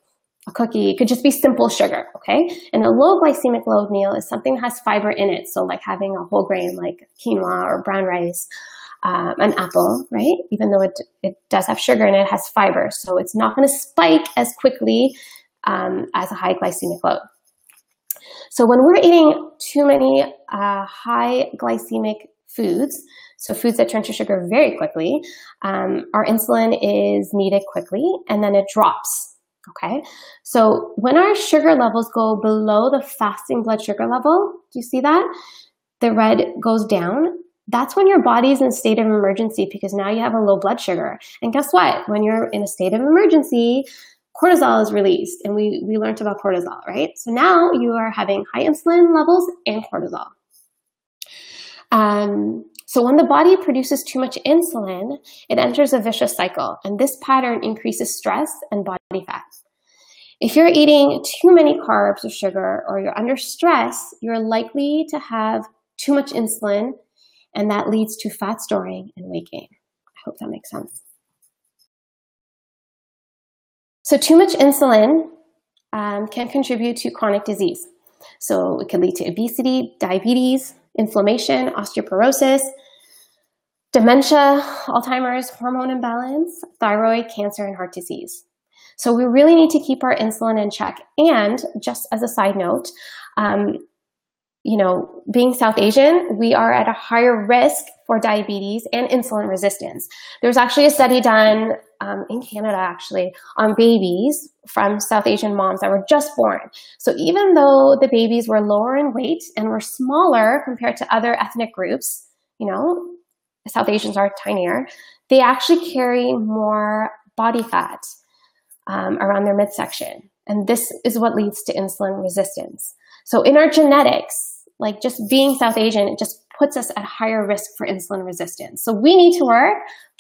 a cookie. It could just be simple sugar, okay? And a low glycemic load meal is something that has fiber in it. So like having a whole grain like quinoa or brown rice, an apple, right? Even though it does have sugar in it, it has fiber. So it's not going to spike as quickly as a high glycemic load. So when we're eating too many high glycemic foods, so foods that turn to sugar very quickly, our insulin is needed quickly and then it drops, okay? So when our sugar levels go below the fasting blood sugar level, do you see that? The red goes down. That's when your body's in a state of emergency because now you have a low blood sugar. And guess what? When you're in a state of emergency, cortisol is released, and we learned about cortisol, right? So now you are having high insulin levels and cortisol. So when the body produces too much insulin, it enters a vicious cycle, and this pattern increases stress and body fat. If you're eating too many carbs or sugar, or you're under stress, you're likely to have too much insulin, and that leads to fat storing and weight gain. I hope that makes sense. So too much insulin can contribute to chronic disease. So it can lead to obesity, diabetes, inflammation, osteoporosis, dementia, Alzheimer's, hormone imbalance, thyroid, cancer, and heart disease. So we really need to keep our insulin in check. And just as a side note, being South Asian, we are at a higher risk for diabetes and insulin resistance. There's actually a study done in Canada, actually, on babies from South Asian moms that were just born. So even though the babies were lower in weight and were smaller compared to other ethnic groups, South Asians are tinier, they actually carry more body fat around their midsection. And this is what leads to insulin resistance. So in our genetics, like just being South Asian, it just puts us at higher risk for insulin resistance. So we need to work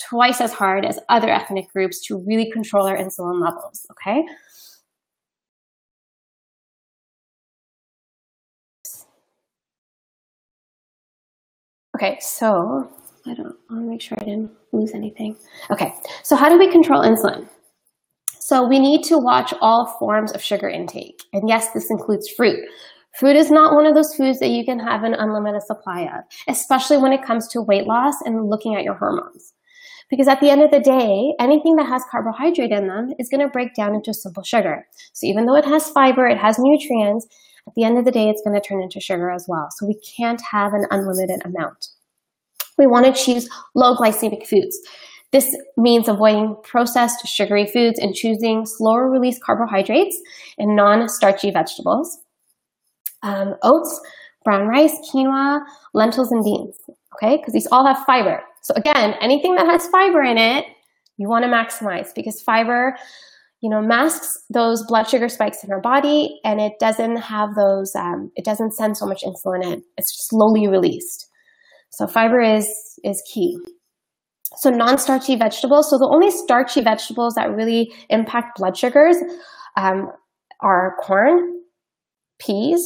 twice as hard as other ethnic groups to really control our insulin levels, okay? Okay, so I want to make sure I didn't lose anything. Okay, so how do we control insulin? So we need to watch all forms of sugar intake. And yes, this includes fruit. Fruit is not one of those foods that you can have an unlimited supply of, especially when it comes to weight loss and looking at your hormones. Because at the end of the day, anything that has carbohydrate in them is going to break down into simple sugar. So even though it has fiber, it has nutrients, at the end of the day, it's going to turn into sugar as well. So we can't have an unlimited amount. We want to choose low glycemic foods. This means avoiding processed sugary foods and choosing slower release carbohydrates and non-starchy vegetables. Oats, brown rice, quinoa, lentils, and beans, okay? Because these all have fiber. So again, anything that has fiber in it, you want to maximize because fiber, masks those blood sugar spikes in our body and it doesn't have those, it doesn't send so much insulin in. It's slowly released. So fiber is key. So non-starchy vegetables. So the only starchy vegetables that really impact blood sugars are corn, peas,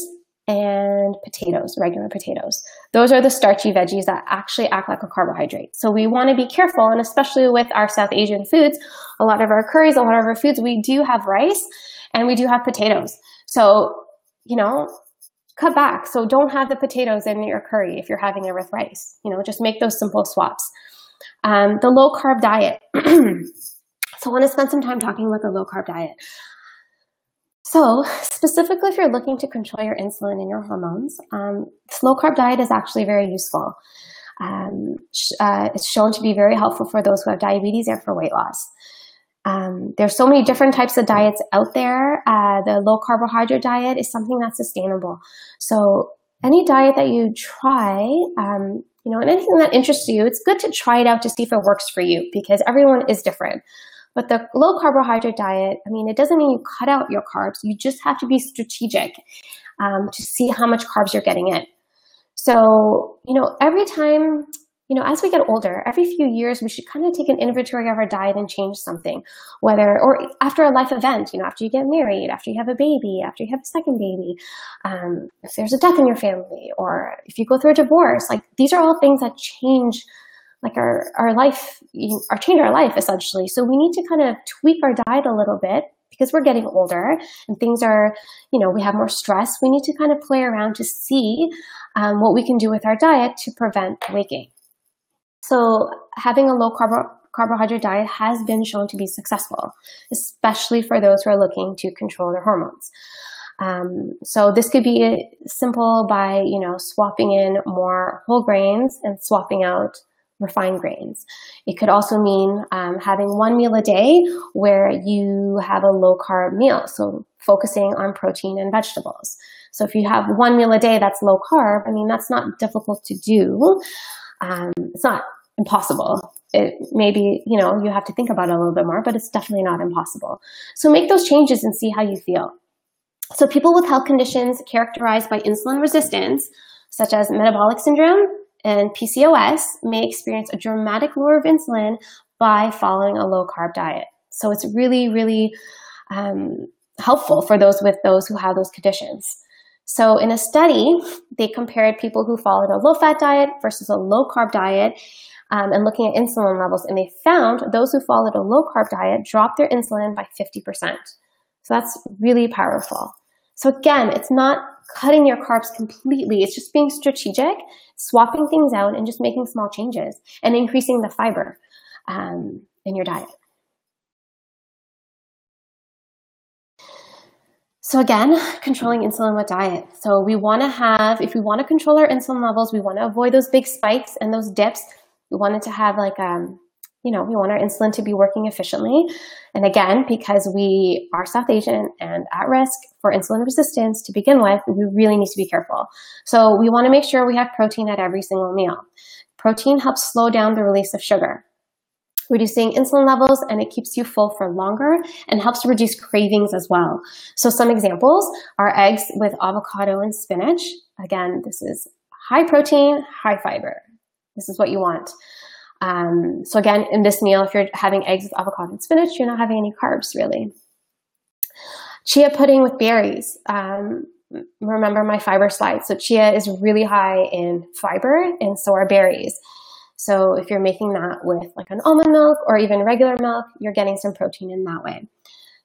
and potatoes, regular potatoes. Those are the starchy veggies that actually act like a carbohydrate. So we want to be careful, and especially with our South Asian foods, a lot of our curries, a lot of our foods, we do have rice and we do have potatoes. So, cut back. So don't have the potatoes in your curry if you're having it with rice. Just make those simple swaps. The low carb diet. So I want to spend some time talking about the low carb diet. So specifically if you're looking to control your insulin and your hormones, this low-carb diet is actually very useful. It's shown to be very helpful for those who have diabetes and for weight loss. There's so many different types of diets out there. The low-carbohydrate diet is something that's sustainable. So any diet that you try, and anything that interests you, it's good to try it out to see if it works for you, because everyone is different. But the low carbohydrate diet, it doesn't mean you cut out your carbs. You just have to be strategic to see how much carbs you're getting in. So, every time, as we get older, every few years, we should kind of take an inventory of our diet and change something, or after a life event, after you get married, after you have a baby, after you have a second baby, if there's a death in your family, or if you go through a divorce, these are all things that change our life, or change our life essentially. So we need to kind of tweak our diet a little bit because we're getting older and things are, we have more stress. We need to kind of play around to see what we can do with our diet to prevent weight gain. So having a low carbohydrate diet has been shown to be successful, especially for those who are looking to control their hormones. So this could be simple by, swapping in more whole grains and swapping out refined grains. It could also mean having one meal a day where you have a low carb meal. So focusing on protein and vegetables. So if you have one meal a day that's low carb, that's not difficult to do. It's not impossible. It maybe, you have to think about it a little bit more, but it's definitely not impossible. So make those changes and see how you feel. So people with health conditions characterized by insulin resistance, such as metabolic syndrome and PCOS, may experience a dramatic lower of insulin by following a low-carb diet. So it's really, really helpful for those who have those conditions. So in a study, they compared people who followed a low-fat diet versus a low-carb diet and looking at insulin levels, and they found those who followed a low-carb diet dropped their insulin by 50%. So that's really powerful. So again, it's not cutting your carbs completely. It's just being strategic, swapping things out, and just making small changes and increasing the fiber in your diet. So again, controlling insulin with diet. So if we want to control our insulin levels, we want to avoid those big spikes and those dips. We want it to have we want our insulin to be working efficiently. And again, because we are South Asian and at risk for insulin resistance to begin with, we really need to be careful. So we want to make sure we have protein at every single meal. Protein helps slow down the release of sugar, reducing insulin levels, and it keeps you full for longer and helps reduce cravings as well. So some examples are eggs with avocado and spinach. Again, this is high protein, high fiber. This is what you want. So again, in this meal, if you're having eggs with avocado and spinach, you're not having any carbs really. Chia pudding with berries. Remember my fiber slide. So chia is really high in fiber, and so are berries. So if you're making that with an almond milk or even regular milk, you're getting some protein in that way.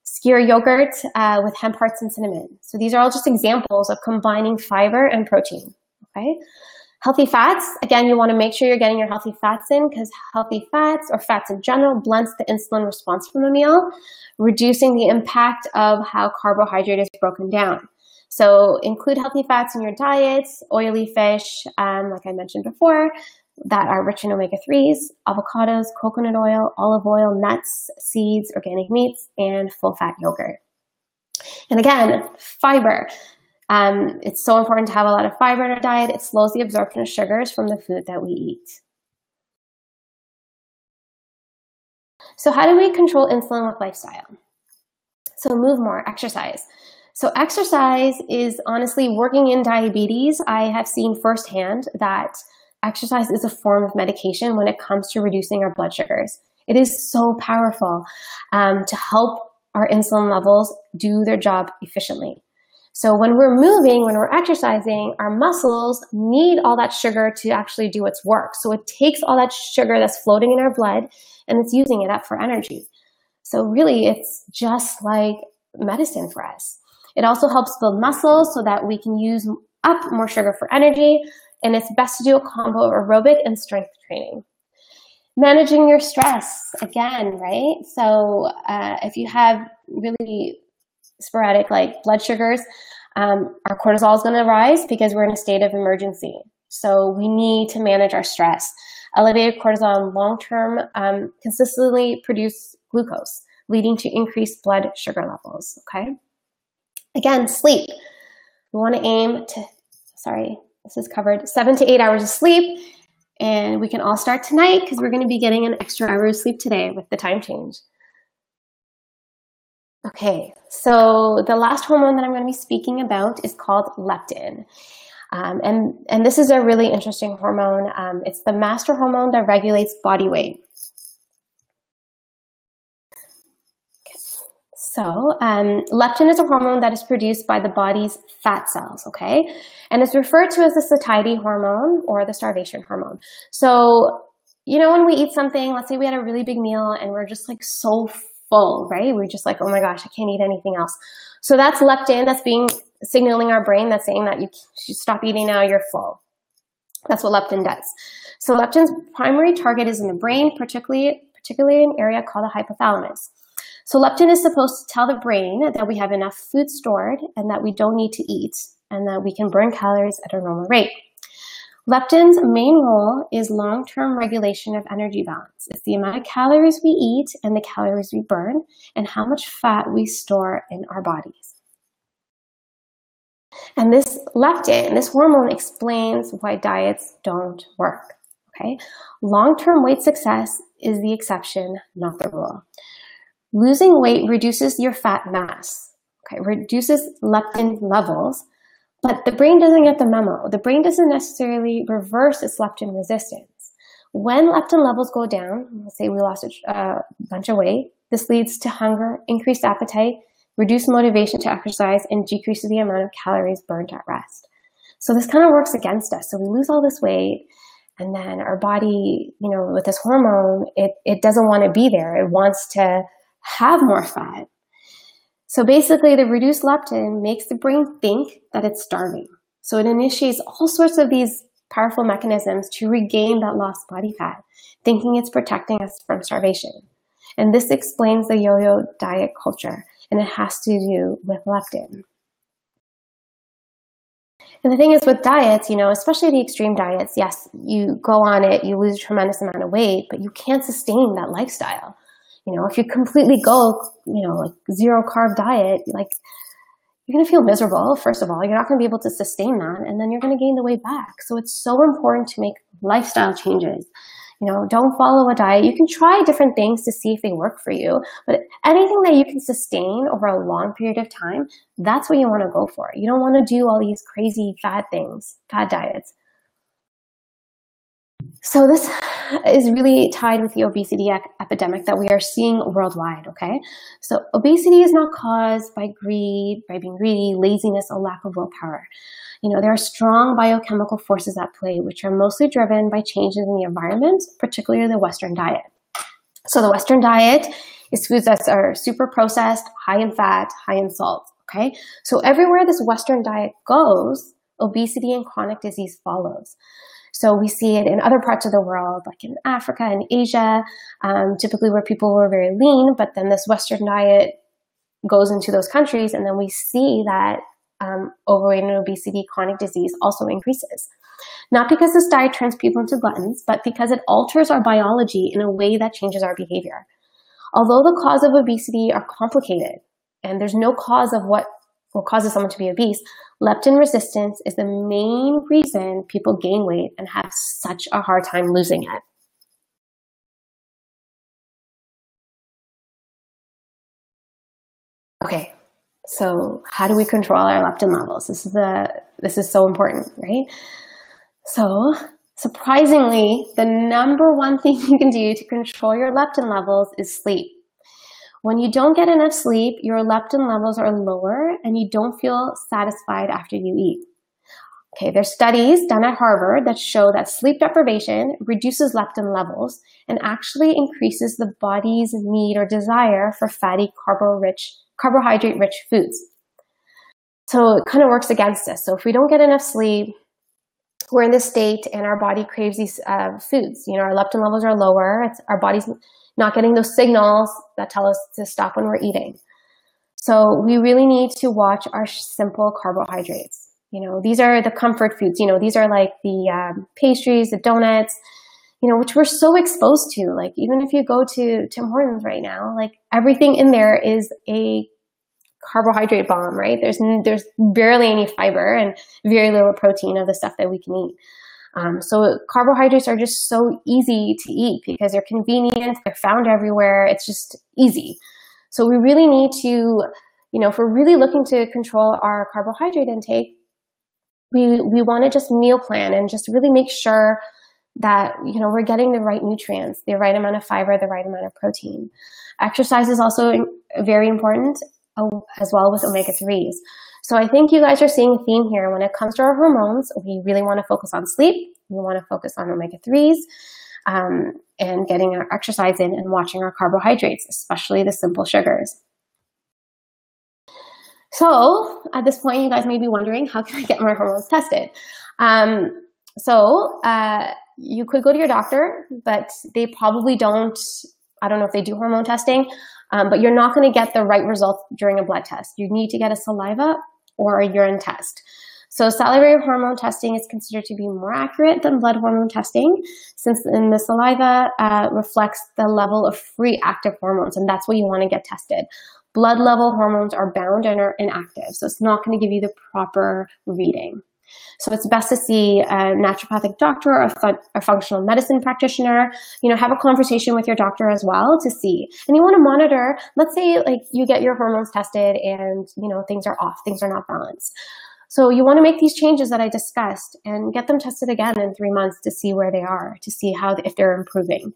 Skyr yogurt with hemp hearts and cinnamon. So these are all just examples of combining fiber and protein. Okay. Healthy fats, again, you want to make sure you're getting your healthy fats in, because healthy fats, or fats in general, blunts the insulin response from a meal, reducing the impact of how carbohydrate is broken down. So include healthy fats in your diets, oily fish, like I mentioned before, that are rich in omega-3s, avocados, coconut oil, olive oil, nuts, seeds, organic meats, and full-fat yogurt. And again, fiber. It's so important to have a lot of fiber in our diet. It slows the absorption of sugars from the food that we eat. So how do we control insulin with lifestyle? So move more, exercise. So exercise is honestly working in diabetes. I have seen firsthand that exercise is a form of medication when it comes to reducing our blood sugars. It is so powerful to help our insulin levels do their job efficiently. So when we're moving, when we're exercising, our muscles need all that sugar to actually do its work. So it takes all that sugar that's floating in our blood and it's using it up for energy. So really, it's just like medicine for us. It also helps build muscles so that we can use up more sugar for energy. And it's best to do a combo of aerobic and strength training. Managing your stress, again, right? So if you have really sporadic like blood sugars, our cortisol is going to rise because we're in a state of emergency. So we need to manage our stress. Elevated cortisol long-term consistently produce glucose, leading to increased blood sugar levels, okay? Again, sleep. We want to aim to, this is covered, 7 to 8 hours of sleep. And we can all start tonight because we're going to be getting an extra hour of sleep today with the time change. Okay, so the last hormone that I'm going to be speaking about is called leptin. And this is a really interesting hormone. It's the master hormone that regulates body weight. So leptin is a hormone that is produced by the body's fat cells, okay? And it's referred to as the satiety hormone or the starvation hormone. So, you know, when we eat something, let's say we had a really big meal and we're just like so full, right? We're just like, oh my gosh, I can't eat anything else. So that's leptin that's signaling our brain that's saying that you should stop eating now, you're full. That's what leptin does. So leptin's primary target is in the brain, particularly an area called the hypothalamus. So leptin is supposed to tell the brain that we have enough food stored and that we don't need to eat and that we can burn calories at a normal rate. Leptin's main role is long-term regulation of energy balance. It's the amount of calories we eat and the calories we burn and how much fat we store in our bodies. And this leptin, this hormone, explains why diets don't work, okay? Long-term weight success is the exception, not the rule. Losing weight reduces your fat mass, okay? Reduces leptin levels, but the brain doesn't get the memo. The brain doesn't necessarily reverse its leptin resistance. When leptin levels go down, let's say we lost a bunch of weight, this leads to hunger, increased appetite, reduced motivation to exercise, and decreases the amount of calories burned at rest. So this kind of works against us. So we lose all this weight, and then our body, you know, with this hormone, it doesn't want to be there. It wants to have more fat. So basically, the reduced leptin makes the brain think that it's starving. So it initiates all sorts of these powerful mechanisms to regain that lost body fat, thinking it's protecting us from starvation. And this explains the yo-yo diet culture, and it has to do with leptin. And the thing is with diets, you know, especially the extreme diets, yes, you go on it, you lose a tremendous amount of weight, but you can't sustain that lifestyle. You know, if you completely go, you know, like zero carb diet, like you're going to feel miserable. First of all, you're not going to be able to sustain that. And then you're going to gain the weight back. So it's so important to make lifestyle changes. You know, don't follow a diet. You can try different things to see if they work for you, but anything that you can sustain over a long period of time, that's what you want to go for. You don't want to do all these crazy fad things, fad diets. So this is really tied with the obesity epidemic that we are seeing worldwide, okay? So obesity is not caused by greed, by being greedy, laziness, or lack of willpower. You know, there are strong biochemical forces at play, which are mostly driven by changes in the environment, particularly the Western diet. So the Western diet is foods that are super processed, high in fat, high in salt, okay? So everywhere this Western diet goes, obesity and chronic disease follows. So we see it in other parts of the world, like in Africa and Asia, typically where people were very lean, but then this Western diet goes into those countries, and then we see that overweight and obesity, chronic disease also increases. Not because this diet turns people into gluttons, but because it alters our biology in a way that changes our behavior. Although the cause of obesity are complicated, and there's no cause of what causes someone to be obese, leptin resistance is the main reason people gain weight and have such a hard time losing it. Okay, so how do we control our leptin levels? This is so important, right? So surprisingly, the number one thing you can do to control your leptin levels is sleep. When you don't get enough sleep, your leptin levels are lower and you don't feel satisfied after you eat. Okay, there's studies done at Harvard that show that sleep deprivation reduces leptin levels and actually increases the body's need or desire for fatty, carbohydrate-rich foods. So it kind of works against us. So if we don't get enough sleep, we're in this state and our body craves these foods. You know, our leptin levels are lower. Our body's not getting those signals that tell us to stop when we're eating. So we really need to watch our simple carbohydrates. These are the comfort foods. These are like the pastries, the donuts, which we're so exposed to. Like, even if you go to Tim Hortons right now, like, everything in there is a carbohydrate bomb, right? There's barely any fiber and very little protein of the stuff that we can eat. So carbohydrates are just so easy to eat because they're convenient, they're found everywhere, it's just easy. So we really need to, if we're really looking to control our carbohydrate intake, we want to just meal plan and just really make sure that, we're getting the right nutrients, the right amount of fiber, the right amount of protein. Exercise is also very important as well with omega-3s. So I think you guys are seeing a theme here. When it comes to our hormones, we really want to focus on sleep. We want to focus on omega-3s and getting our exercise in and watching our carbohydrates, especially the simple sugars. So at this point, you guys may be wondering, how can I get my hormones tested? You could go to your doctor, but they probably don't. I don't know if they do hormone testing, but you're not going to get the right results during a blood test. You need to get a saliva or a urine test. So salivary hormone testing is considered to be more accurate than blood hormone testing, since in the saliva reflects the level of free active hormones, and that's what you want to get tested. Blood level hormones are bound and are inactive, so it's not going to give you the proper reading. So it's best to see a naturopathic doctor or a functional medicine practitioner. Have a conversation with your doctor as well to see. And you want to monitor, let's say like you get your hormones tested and things are off, things are not balanced. So you want to make these changes that I discussed and get them tested again in 3 months to see where they are, to see if they're improving.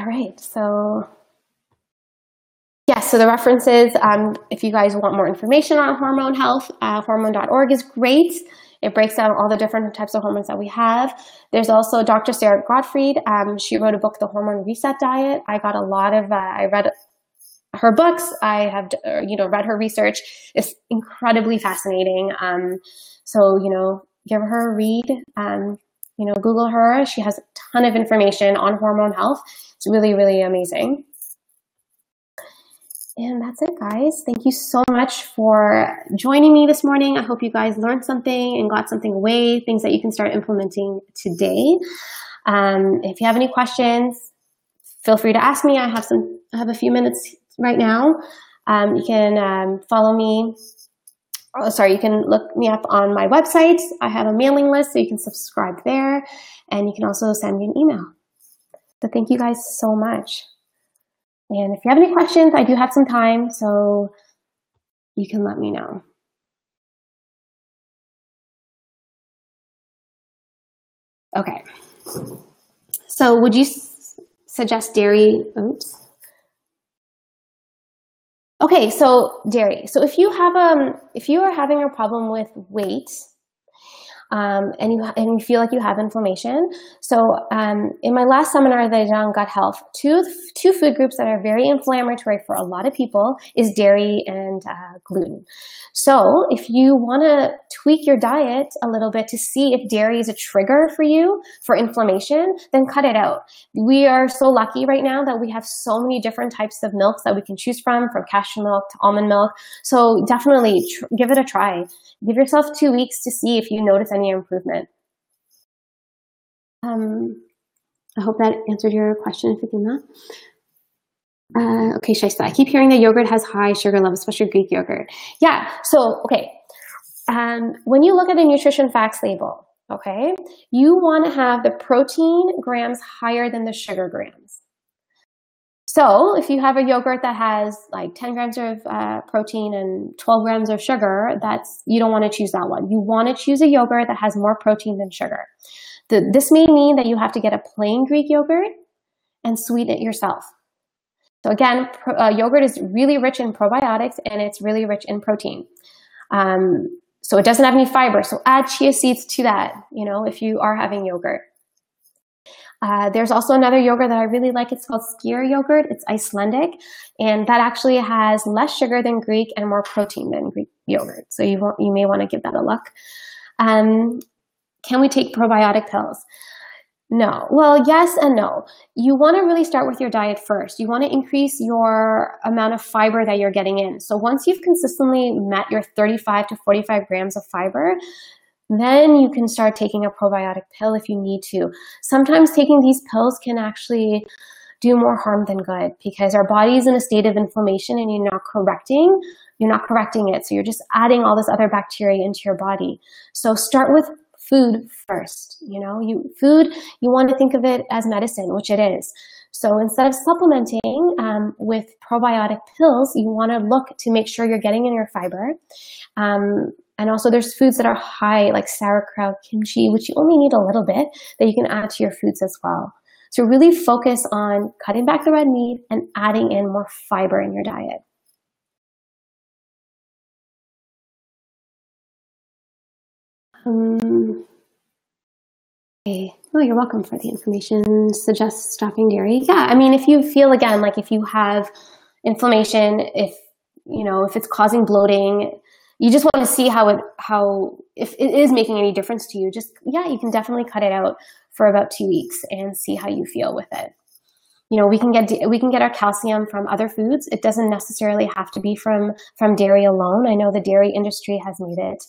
All right, so yes, so the references, if you guys want more information on hormone health, hormone.org is great. It breaks down all the different types of hormones that we have. There's also Dr. Sarah Gottfried. She wrote a book, The Hormone Reset Diet. I got a lot of, I read her books. I have, read her research. It's incredibly fascinating. So, give her a read. Google her. She has a ton of information on hormone health. It's really, really amazing. And that's it, guys. Thank you so much for joining me this morning. I hope you guys learned something and got something away, things that you can start implementing today. If you have any questions, feel free to ask me. I have a few minutes right now. You can follow me. You can look me up on my website. I have a mailing list, so you can subscribe there. And you can also send me an email. So thank you guys so much. And if you have any questions, I do have some time, so you can let me know. Okay. So would you suggest dairy? Oops. Okay, so dairy. So if you are having a problem with weight, and you feel like you have inflammation. So in my last seminar that I did on gut health, two food groups that are very inflammatory for a lot of people is dairy and gluten. So if you want to tweak your diet a little bit to see if dairy is a trigger for you for inflammation, then cut it out. We are so lucky right now that we have so many different types of milks that we can choose from cashew milk to almond milk. So definitely give it a try. Give yourself 2 weeks to see if you notice any improvement. I hope that answered your question, Fatima. Okay, Shaista, I keep hearing that yogurt has high sugar levels, especially Greek yogurt. Yeah, so, okay. When you look at the nutrition facts label, okay, you want to have the protein grams higher than the sugar grams. So if you have a yogurt that has like 10 grams of protein and 12 grams of sugar, you don't want to choose that one. You want to choose a yogurt that has more protein than sugar. This may mean that you have to get a plain Greek yogurt and sweeten it yourself. So again, yogurt is really rich in probiotics and it's really rich in protein. So it doesn't have any fiber. So add chia seeds to that, if you are having yogurt. There's also another yogurt that I really like. It's called skyr yogurt. It's Icelandic, and that actually has less sugar than Greek and more protein than Greek yogurt. So you may want to give that a look. Can we take probiotic pills? No. Well, yes and no. You want to really start with your diet first. You want to increase your amount of fiber that you're getting in. So once you've consistently met your 35 to 45 grams of fiber, then you can start taking a probiotic pill if you need to. Sometimes taking these pills can actually do more harm than good because our body is in a state of inflammation and you're not correcting it. So you're just adding all this other bacteria into your body. So start with food first. You want to think of it as medicine, which it is. So instead of supplementing with probiotic pills, you want to look to make sure you're getting in your fiber. And also there's foods that are high, like sauerkraut, kimchi, which you only need a little bit, that you can add to your foods as well. So really focus on cutting back the red meat and adding in more fiber in your diet. Okay. Oh, you're welcome for the information. Suggests stopping dairy. Yeah, I mean, if you feel, again, like if you have inflammation, if it's causing bloating, you just want to see if it is making any difference to you, you can definitely cut it out for about 2 weeks and see how you feel with it. We can get our calcium from other foods. It doesn't necessarily have to be from dairy alone. I know the dairy industry has made it,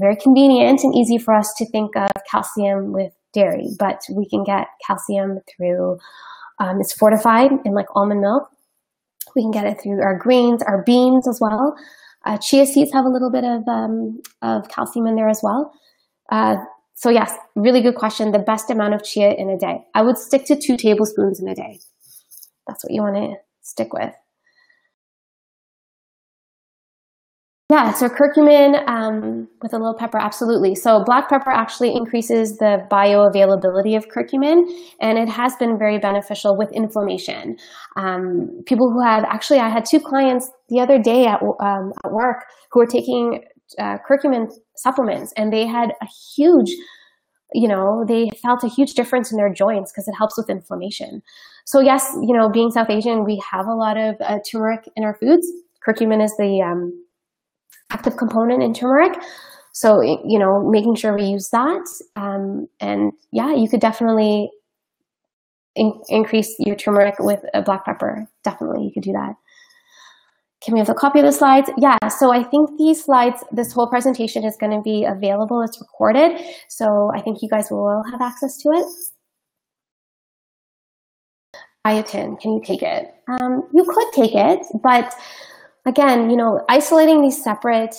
very convenient and easy for us to think of calcium with dairy, but we can get calcium through, it's fortified in like almond milk. We can get it through our greens, our beans as well. Chia seeds have a little bit of calcium in there as well. So yes, really good question. The best amount of chia in a day. I would stick to 2 tablespoons in a day. That's what you want to stick with. Yeah, so curcumin with a little pepper, absolutely. So black pepper actually increases the bioavailability of curcumin, and it has been very beneficial with inflammation. People who I had 2 clients the other day at work who were taking curcumin supplements, and they had a huge, they felt a huge difference in their joints because it helps with inflammation. So yes, being South Asian, we have a lot of turmeric in our foods. Curcumin is the active component in turmeric. So, making sure we use that. And yeah, you could definitely increase your turmeric with a black pepper. Definitely, you could do that. Can we have a copy of the slides? Yeah, so I think these slides, this whole presentation is going to be available. It's recorded. So I think you guys will have access to it. Biotin, can you take it? You could take it, but again, isolating these separate,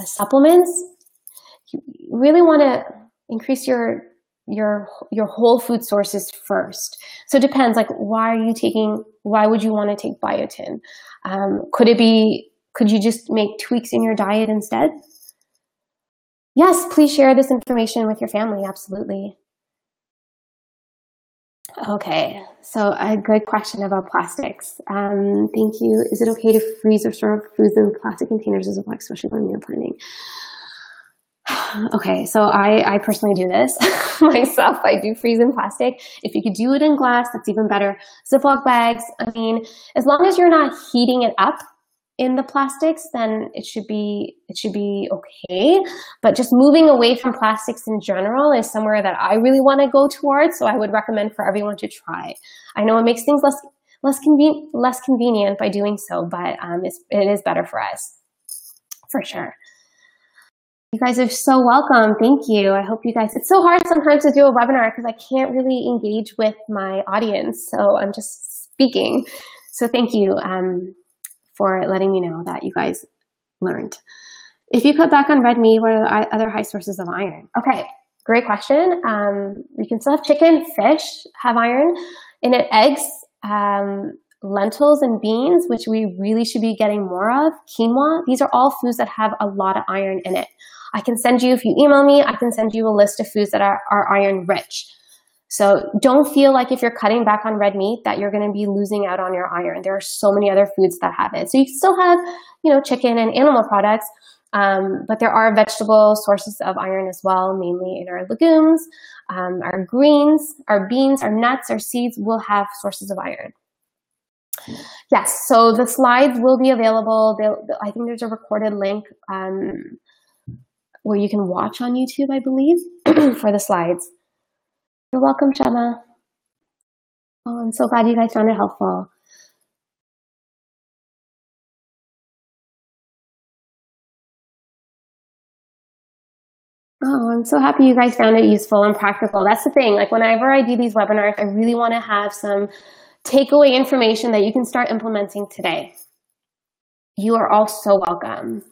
supplements, you really want to increase your whole food sources first. So it depends, like, why would you want to take biotin? Could you just make tweaks in your diet instead? Yes, please share this information with your family, absolutely. Okay, so a good question about plastics. Thank you. Is it okay to freeze or store foods in plastic containers as well, especially when meal planning? Okay, so I personally do this myself. I do freeze in plastic. If you could do it in glass, that's even better. Ziploc bags, I mean, as long as you're not heating it up in the plastics, then it should be okay. But just moving away from plastics in general is somewhere that I really want to go towards. So I would recommend for everyone to try. I know it makes things less convenient by doing so, but it is better for us, for sure. You guys are so welcome. Thank you. I hope you guys, it's so hard sometimes to do a webinar because I can't really engage with my audience. So I'm just speaking. So thank you for letting me know that you guys learned. If you cut back on red meat, what are other high sources of iron? Okay, great question. We can still have chicken, fish have iron in it, eggs, lentils and beans, which we really should be getting more of, quinoa. These are all foods that have a lot of iron in it. I can send you, if you email me, I can send you a list of foods that are iron rich. So don't feel like if you're cutting back on red meat that you're going to be losing out on your iron. There are so many other foods that have it. So you still have, chicken and animal products, but there are vegetable sources of iron as well, mainly in our legumes, our greens, our beans, our nuts, our seeds will have sources of iron. Yes, so the slides will be available. I think there's a recorded link where you can watch on YouTube, I believe, for the slides. You're welcome, Shema. Oh, I'm so glad you guys found it helpful. Oh, I'm so happy you guys found it useful and practical. That's the thing. Like whenever I do these webinars, I really want to have some takeaway information that you can start implementing today. You are all so welcome.